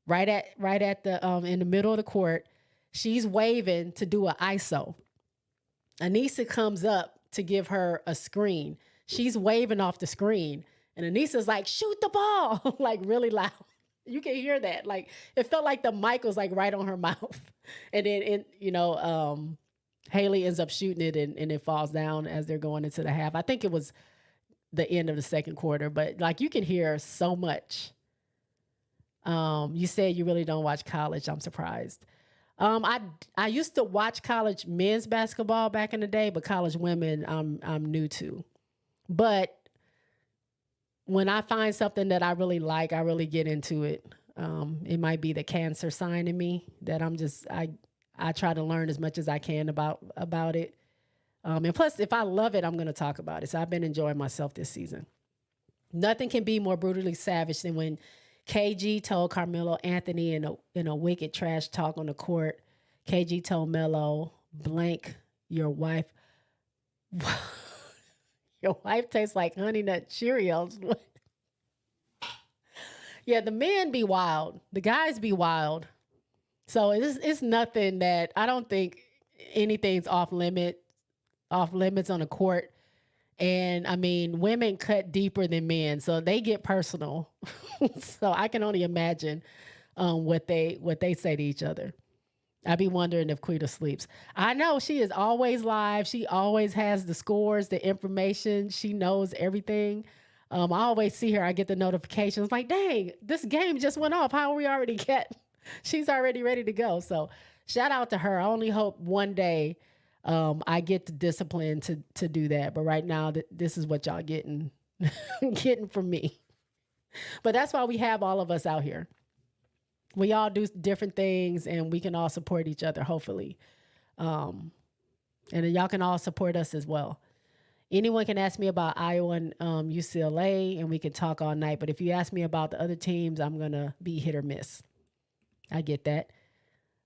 [SPEAKER 1] right at the in the middle of the court. She's waving to do an ISO. Anissa comes up to give her a screen. She's waving off the screen, and Anissa's like, "Shoot the ball!" like really loud. You can hear that. Like it felt like the mic was like right on her mouth. And then, Hailey ends up shooting it and it falls down as they're going into the half. I think it was the end of the second quarter, but like you can hear so much. You said you really don't watch college. I'm surprised. I used to watch college men's basketball back in the day, but college women I'm new to. But when I find something that I really like, I really get into it. It might be the cancer sign in me that I try to learn as much as I can about it. And plus, if I love it, I'm going to talk about it. So I've been enjoying myself this season. Nothing can be more brutally savage than when KG told Carmelo Anthony in a wicked trash talk on the court. KG told Melo, blank, your wife. Your wife tastes like Honey Nut Cheerios. Yeah, the men be wild. The guys be wild. So it's nothing that I don't think anything's off limits on the court. And I mean, women cut deeper than men, so they get personal. So I can only imagine what they say to each other. I be wondering if Quita sleeps. I know she is always live. She always has the scores, the information. She knows everything. I always see her. I get the notifications like, dang, this game just went off. How are we already get? She's already ready to go. So shout out to her. I only hope one day I get the discipline to do that. But right now, this is what y'all getting from me. But that's why we have all of us out here. We all do different things, and we can all support each other, hopefully. And y'all can all support us as well. Anyone can ask me about Iowa and UCLA, and we can talk all night. But if you ask me about the other teams, I'm going to be hit or miss. I get that.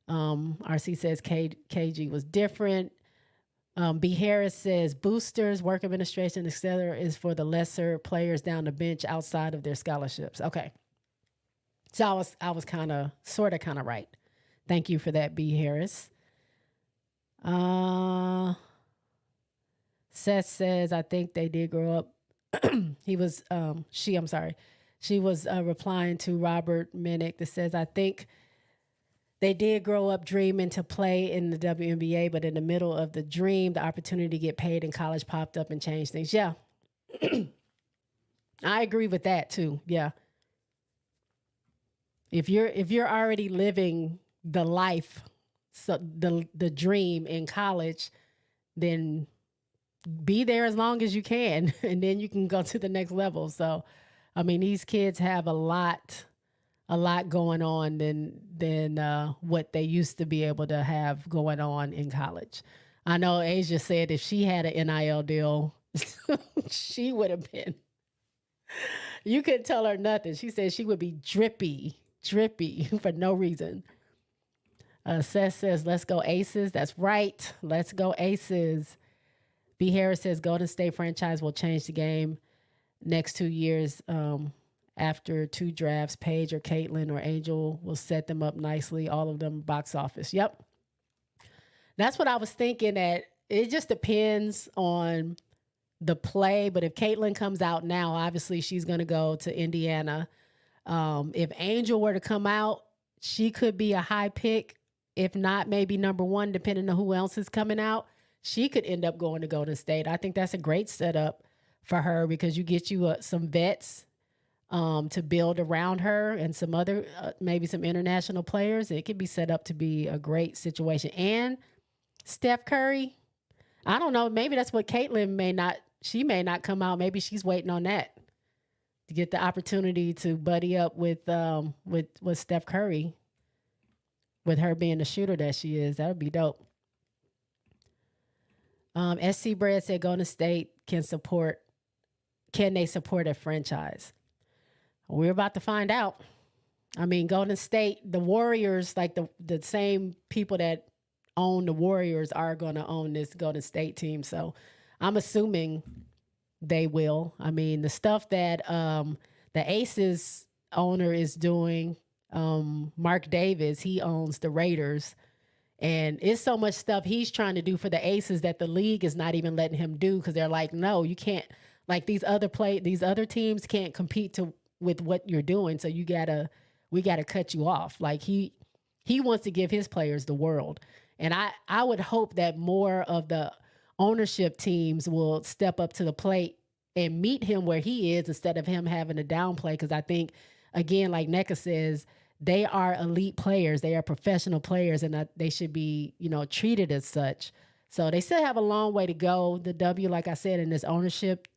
[SPEAKER 1] RC says KG was different. B. Harris says boosters, work administration, etc., is for the lesser players down the bench outside of their scholarships. Okay. So I was kind of right. Thank you for that, B. Harris. Seth says, I think they did grow up. She was replying to Robert Minnick that says, I think they did grow up dreaming to play in the WNBA, but in the middle of the dream, the opportunity to get paid in college popped up and changed things. Yeah. I agree with that too. Yeah. If you're already living the life, so the dream in college, then be there as long as you can, and then you can go to the next level. So, I mean, these kids have a lot going on than what they used to be able to have going on in college. I know Asia said if she had an NIL deal, she would have been. You couldn't tell her nothing. She said she would be drippy for no reason. Seth says, let's go Aces. That's right. Let's go Aces. B. Harris says, Golden State franchise will change the game next 2 years. After 2 drafts, Paige or Caitlin or Angel will set them up nicely. All of them box office. Yep. That's what I was thinking. That it just depends on the play. But if Caitlin comes out now, obviously she's going to go to Indiana. If Angel were to come out, she could be a high pick. If not, maybe number 1, depending on who else is coming out. She could end up going to Golden State. I think that's a great setup for her because you get you some vets to build around her and some other, maybe some international players. It could be set up to be a great situation. And Steph Curry, I don't know, maybe that's what Caitlin may not come out. Maybe she's waiting on that to get the opportunity to buddy up with Steph Curry, with her being the shooter that she is. That would be dope. SC Bread said Golden State can they support a franchise? We're about to find out. I mean, Golden State, the Warriors, like the same people that own the Warriors are going to own this Golden State team. So I'm assuming they will. I mean, the stuff that the Aces owner is doing, Mark Davis, he owns the Raiders. And it's so much stuff he's trying to do for the Aces that the league is not even letting him do because they're like, no, you can't. Like these other teams can't compete with what you're doing. So we gotta cut you off. Like he wants to give his players the world. And I would hope that more of the ownership teams will step up to the plate and meet him where he is instead of him having to downplay. Because I think, again, like NECA says, they are elite players. They are professional players, and they should be, treated as such. So they still have a long way to go. The W, like I said, in this ownership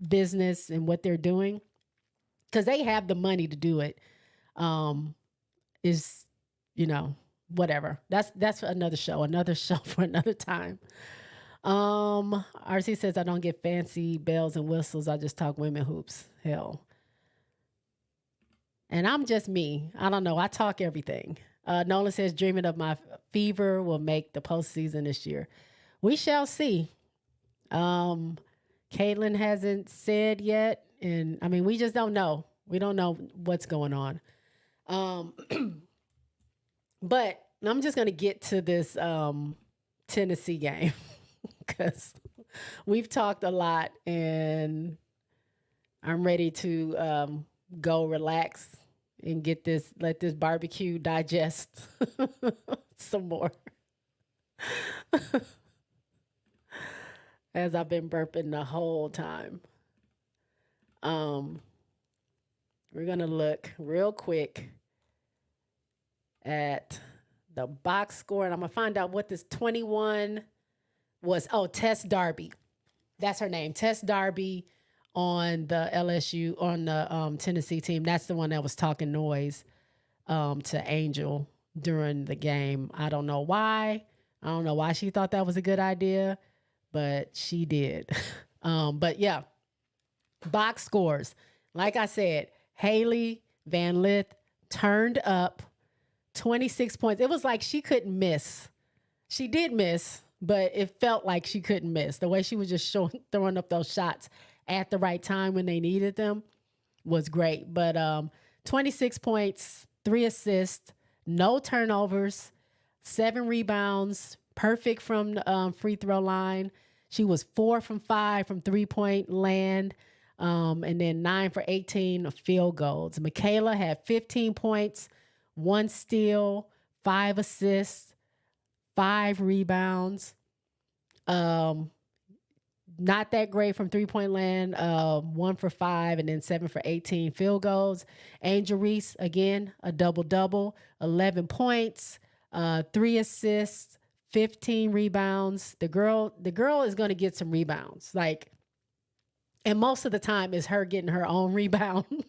[SPEAKER 1] business and what they're doing, because they have the money to do it. Is, whatever. That's another show for another time. RC says, I don't get fancy bells and whistles. I just talk women hoops. Hell. And I'm just me. I don't know. I talk everything. Nolan says, dreaming of my Fever will make the postseason this year. We shall see. Caitlin hasn't said yet. And I mean, we just don't know. We don't know what's going on. But I'm just going to get to this Tennessee game because we've talked a lot and I'm ready to go relax and let this barbecue digest some more. As I've been burping the whole time. We're going to look real quick at the box score, and I'm going to find out what this 21 was. Oh, Tess Darby. That's her name. Tess Darby on the Tennessee team. That's the one that was talking noise to Angel during the game. I don't know why. I don't know why she thought that was a good idea, but she did. But yeah, box scores. Like I said, Hailey Van Lith turned up 26 points. It was like she couldn't miss. She did miss, but it felt like she couldn't miss. The way she was just throwing up those shots at the right time when they needed them was great. But 26 points, 3 assists, no turnovers, 7 rebounds, perfect from the free throw line. She was 4 from 5 from 3-point land, and then 9 for 18 of field goals. Michaela had 15 points, 1 steal, 5 assists, 5 rebounds. Not that great from 3-point land, 1 for 5, and then 7 for 18 field goals. Angel Reese, again, a double-double, 11 points, 3 assists, 15 rebounds. The girl is going to get some rebounds. And most of the time is her getting her own rebound,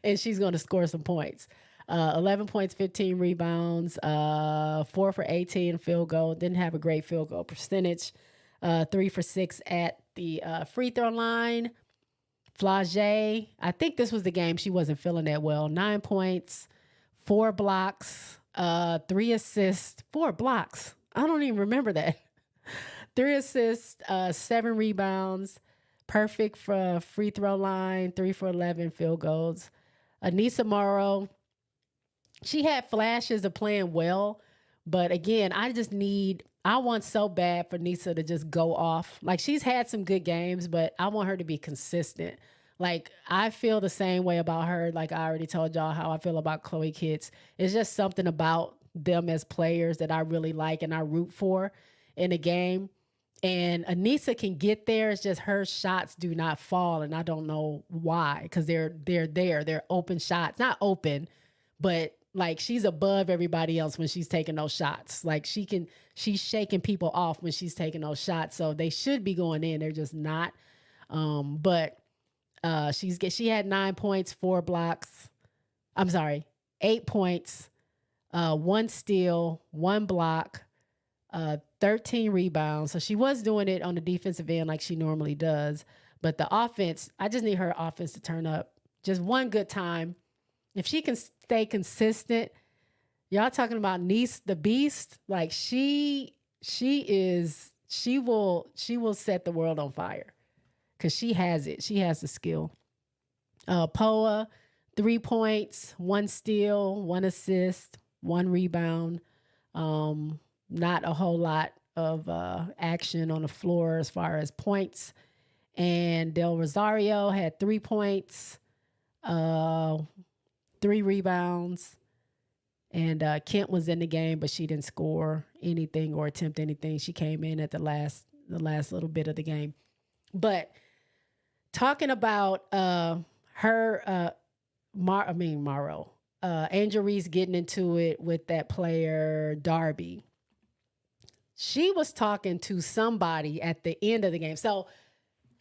[SPEAKER 1] and she's going to score some points. 11 points, 15 rebounds, 4 for 18 field goal. Didn't have a great field goal percentage. 3 for 6 at the free throw line. Flage, I think this was the game she wasn't feeling that well. 9 points, 4 blocks, 3 assists, 4 blocks. I don't even remember that. 3 assists, 7 rebounds, perfect for free throw line, 3 for 11 field goals. Anissa Morrow, she had flashes of playing well, but again, I want so bad for Nisa to just go off. She's had some good games, but I want her to be consistent. I feel the same way about her. I already told y'all how I feel about Chloe Kitts. It's just something about them as players that I really like and I root for in a game. And Anissa can get there. It's just her shots do not fall, and I don't know why, because they're there. They're open shots. Not open, but she's above everybody else when she's taking those shots. She's shaking people off when she's taking those shots. So they should be going in. They're just not. But she had 9 points, 4 blocks. I'm sorry, 8 points, 1 steal, 1 block, 13 rebounds. So she was doing it on the defensive end like she normally does. But the offense, I just need her offense to turn up. Just one good time. If she can stay consistent, y'all talking about Nice the Beast, she will set the world on fire because she has it. She has the skill. Poa, 3 points, 1 steal, 1 assist, 1 rebound. Not a whole lot of action on the floor as far as points. And Del Rosario had 3 points, 3 rebounds, and Kent was in the game, but she didn't score anything or attempt anything. She came in at the last little bit of the game. But talking about Morrow, Angel Reese getting into it with that player Darby. She was talking to somebody at the end of the game. So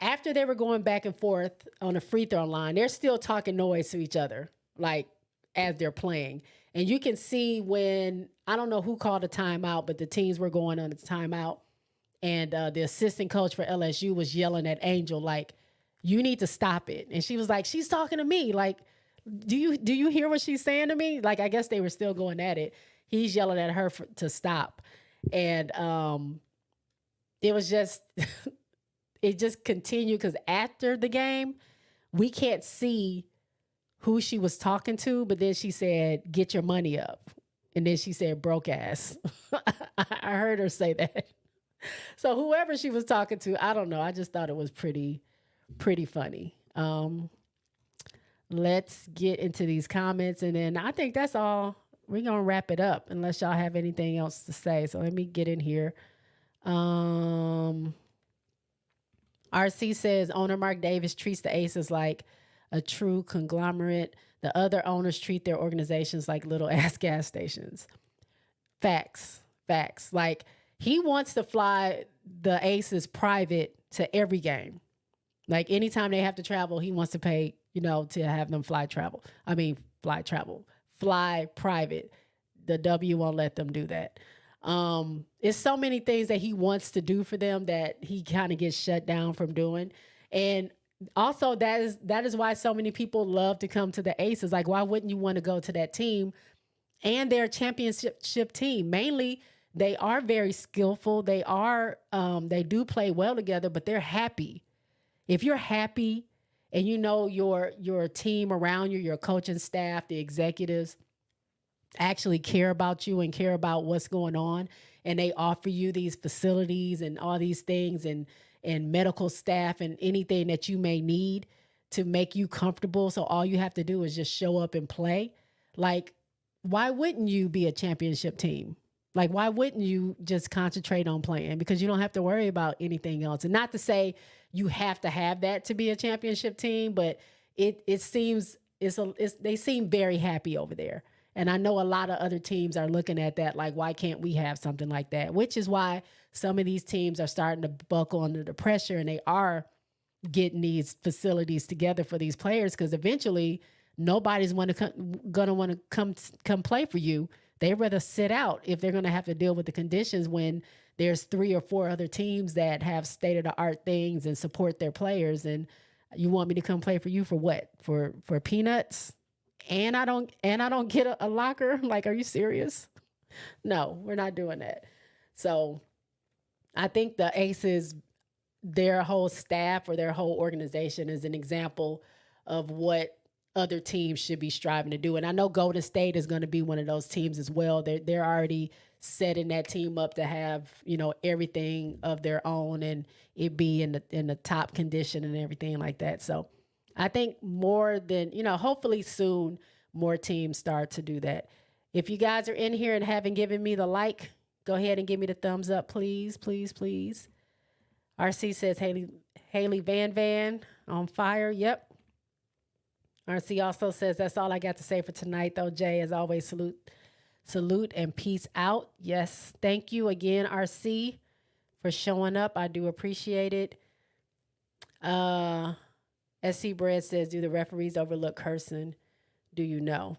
[SPEAKER 1] after they were going back and forth on the free throw line, they're still talking noise to each other, like as they're playing. And you can see when, I don't know who called a timeout, but the teams were going on a timeout. And the assistant coach for LSU was yelling at Angel, like, you need to stop it. And she was like, she's talking to me. Like, do you hear what she's saying to me? Like, I guess they were still going at it. He's yelling at her to stop. And it was just, it just continued because after the game, we can't see who she was talking to, but then she said, get your money up. And then she said, broke ass. I heard her say that. So whoever she was talking to, I don't know. I just thought it was pretty funny. Let's get into these comments. And then I think that's all. We're going to wrap it up unless y'all have anything else to say. So let me get in here. RC says, owner Mark Davis treats the Aces like a true conglomerate. The other owners treat their organizations like little ass gas stations. Facts. Like, he wants to fly the Aces private to every game. Like, anytime they have to travel, he wants to pay, to have them fly private. The W won't let them do that. It's so many things that he wants to do for them that he kind of gets shut down from doing. And also that is why so many people love to come to the Aces. Like, why wouldn't you want to go to that team? And they're a championship team. Mainly, they are very skillful. They do play well together, but they're happy. If you're happy and your team around you, your coaching staff, the executives actually care about you and care about what's going on, and they offer you these facilities and all these things and medical staff and anything that you may need to make you comfortable. So all you have to do is just show up and play. Like, why wouldn't you be a championship team? Like, why wouldn't you just concentrate on playing? Because you don't have to worry about anything else. And not to say you have to have that to be a championship team, but it seems they seem very happy over there. And I know a lot of other teams are looking at that like, why can't we have something like that? Which is why some of these teams are starting to buckle under the pressure, and they are getting these facilities together for these players, because eventually nobody's gonna want to come play for you. They'd rather sit out if they're going to have to deal with the conditions when there's 3 or 4 other teams that have state-of-the-art things and support their players. And you want me to come play for you for what? For peanuts? And I don't get a locker? Like, are you serious? No, we're not doing that. So I think the Aces, their whole staff or their whole organization is an example of what other teams should be striving to do. And I know Golden State is going to be one of those teams as well. They're already setting that team up to have, everything of their own and it be in the top condition and everything like that. So I think more than, hopefully soon more teams start to do that. If you guys are in here and haven't given me the like, go ahead and give me the thumbs up, please, please, please. RC says Hailey Van on fire. Yep. RC also says, that's all I got to say for tonight, though. Jay, as always, salute and peace out. Yes, thank you again, RC, for showing up. I do appreciate it. SC Bread says, do the referees overlook cursing? Do you know?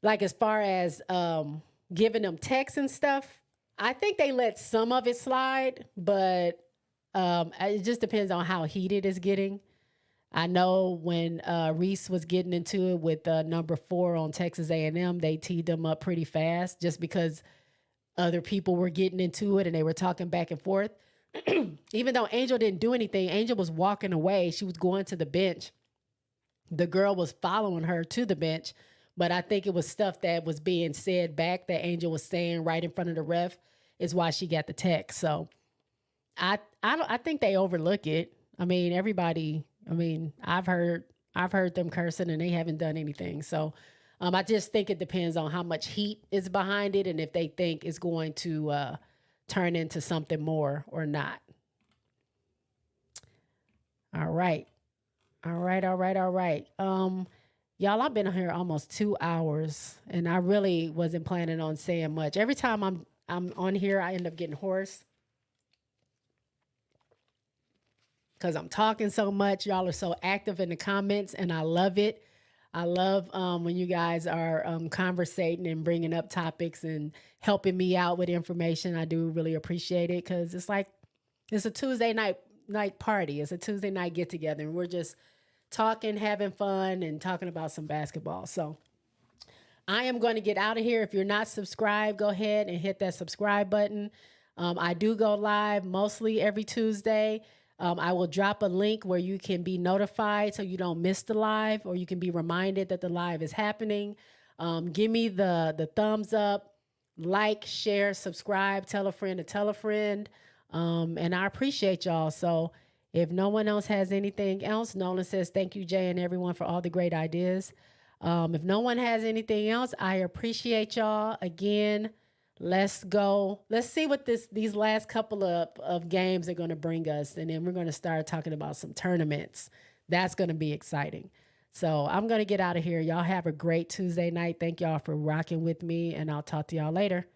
[SPEAKER 1] Like, as far as giving them texts and stuff, I think they let some of it slide, but it just depends on how heated it's getting. I know when Reese was getting into it with number 4 on Texas A&M, they teed them up pretty fast just because other people were getting into it and they were talking back and forth. Even though Angel didn't do anything, Angel was walking away. She was going to the bench. The girl was following her to the bench, but I think it was stuff that was being said back that Angel was saying right in front of the ref is why she got the text. So I think they overlook it. I mean, I've heard them cursing and they haven't done anything. So I just think it depends on how much heat is behind it and if they think it's going to turn into something more or not. All right. Y'all, I've been here almost 2 hours and I really wasn't planning on saying much. Every time I'm on here, I end up getting hoarse. because I'm talking so much. Y'all are so active in the comments, and I love it. I love when you guys are conversating and bringing up topics and helping me out with information. I do really appreciate it, because it's like it's a Tuesday night party. It's a Tuesday night get together, and we're just talking, having fun, and talking about some basketball. So I am going to get out of here. If you're not subscribed, go ahead and hit that subscribe button. I do go live mostly every Tuesday. I will drop a link where you can be notified so you don't miss the live, or you can be reminded that the live is happening. Give me the thumbs up, like, share, subscribe, tell a friend to tell a friend. And I appreciate y'all. So if no one else has anything else, Nolan says, thank you, Jay, and everyone for all the great ideas. If no one has anything else, I appreciate y'all. Again, let's go. Let's see what these last couple of games are going to bring us. And then we're going to start talking about some tournaments. That's going to be exciting. So I'm going to get out of here. Y'all have a great Tuesday night. Thank y'all for rocking with me, and I'll talk to y'all later.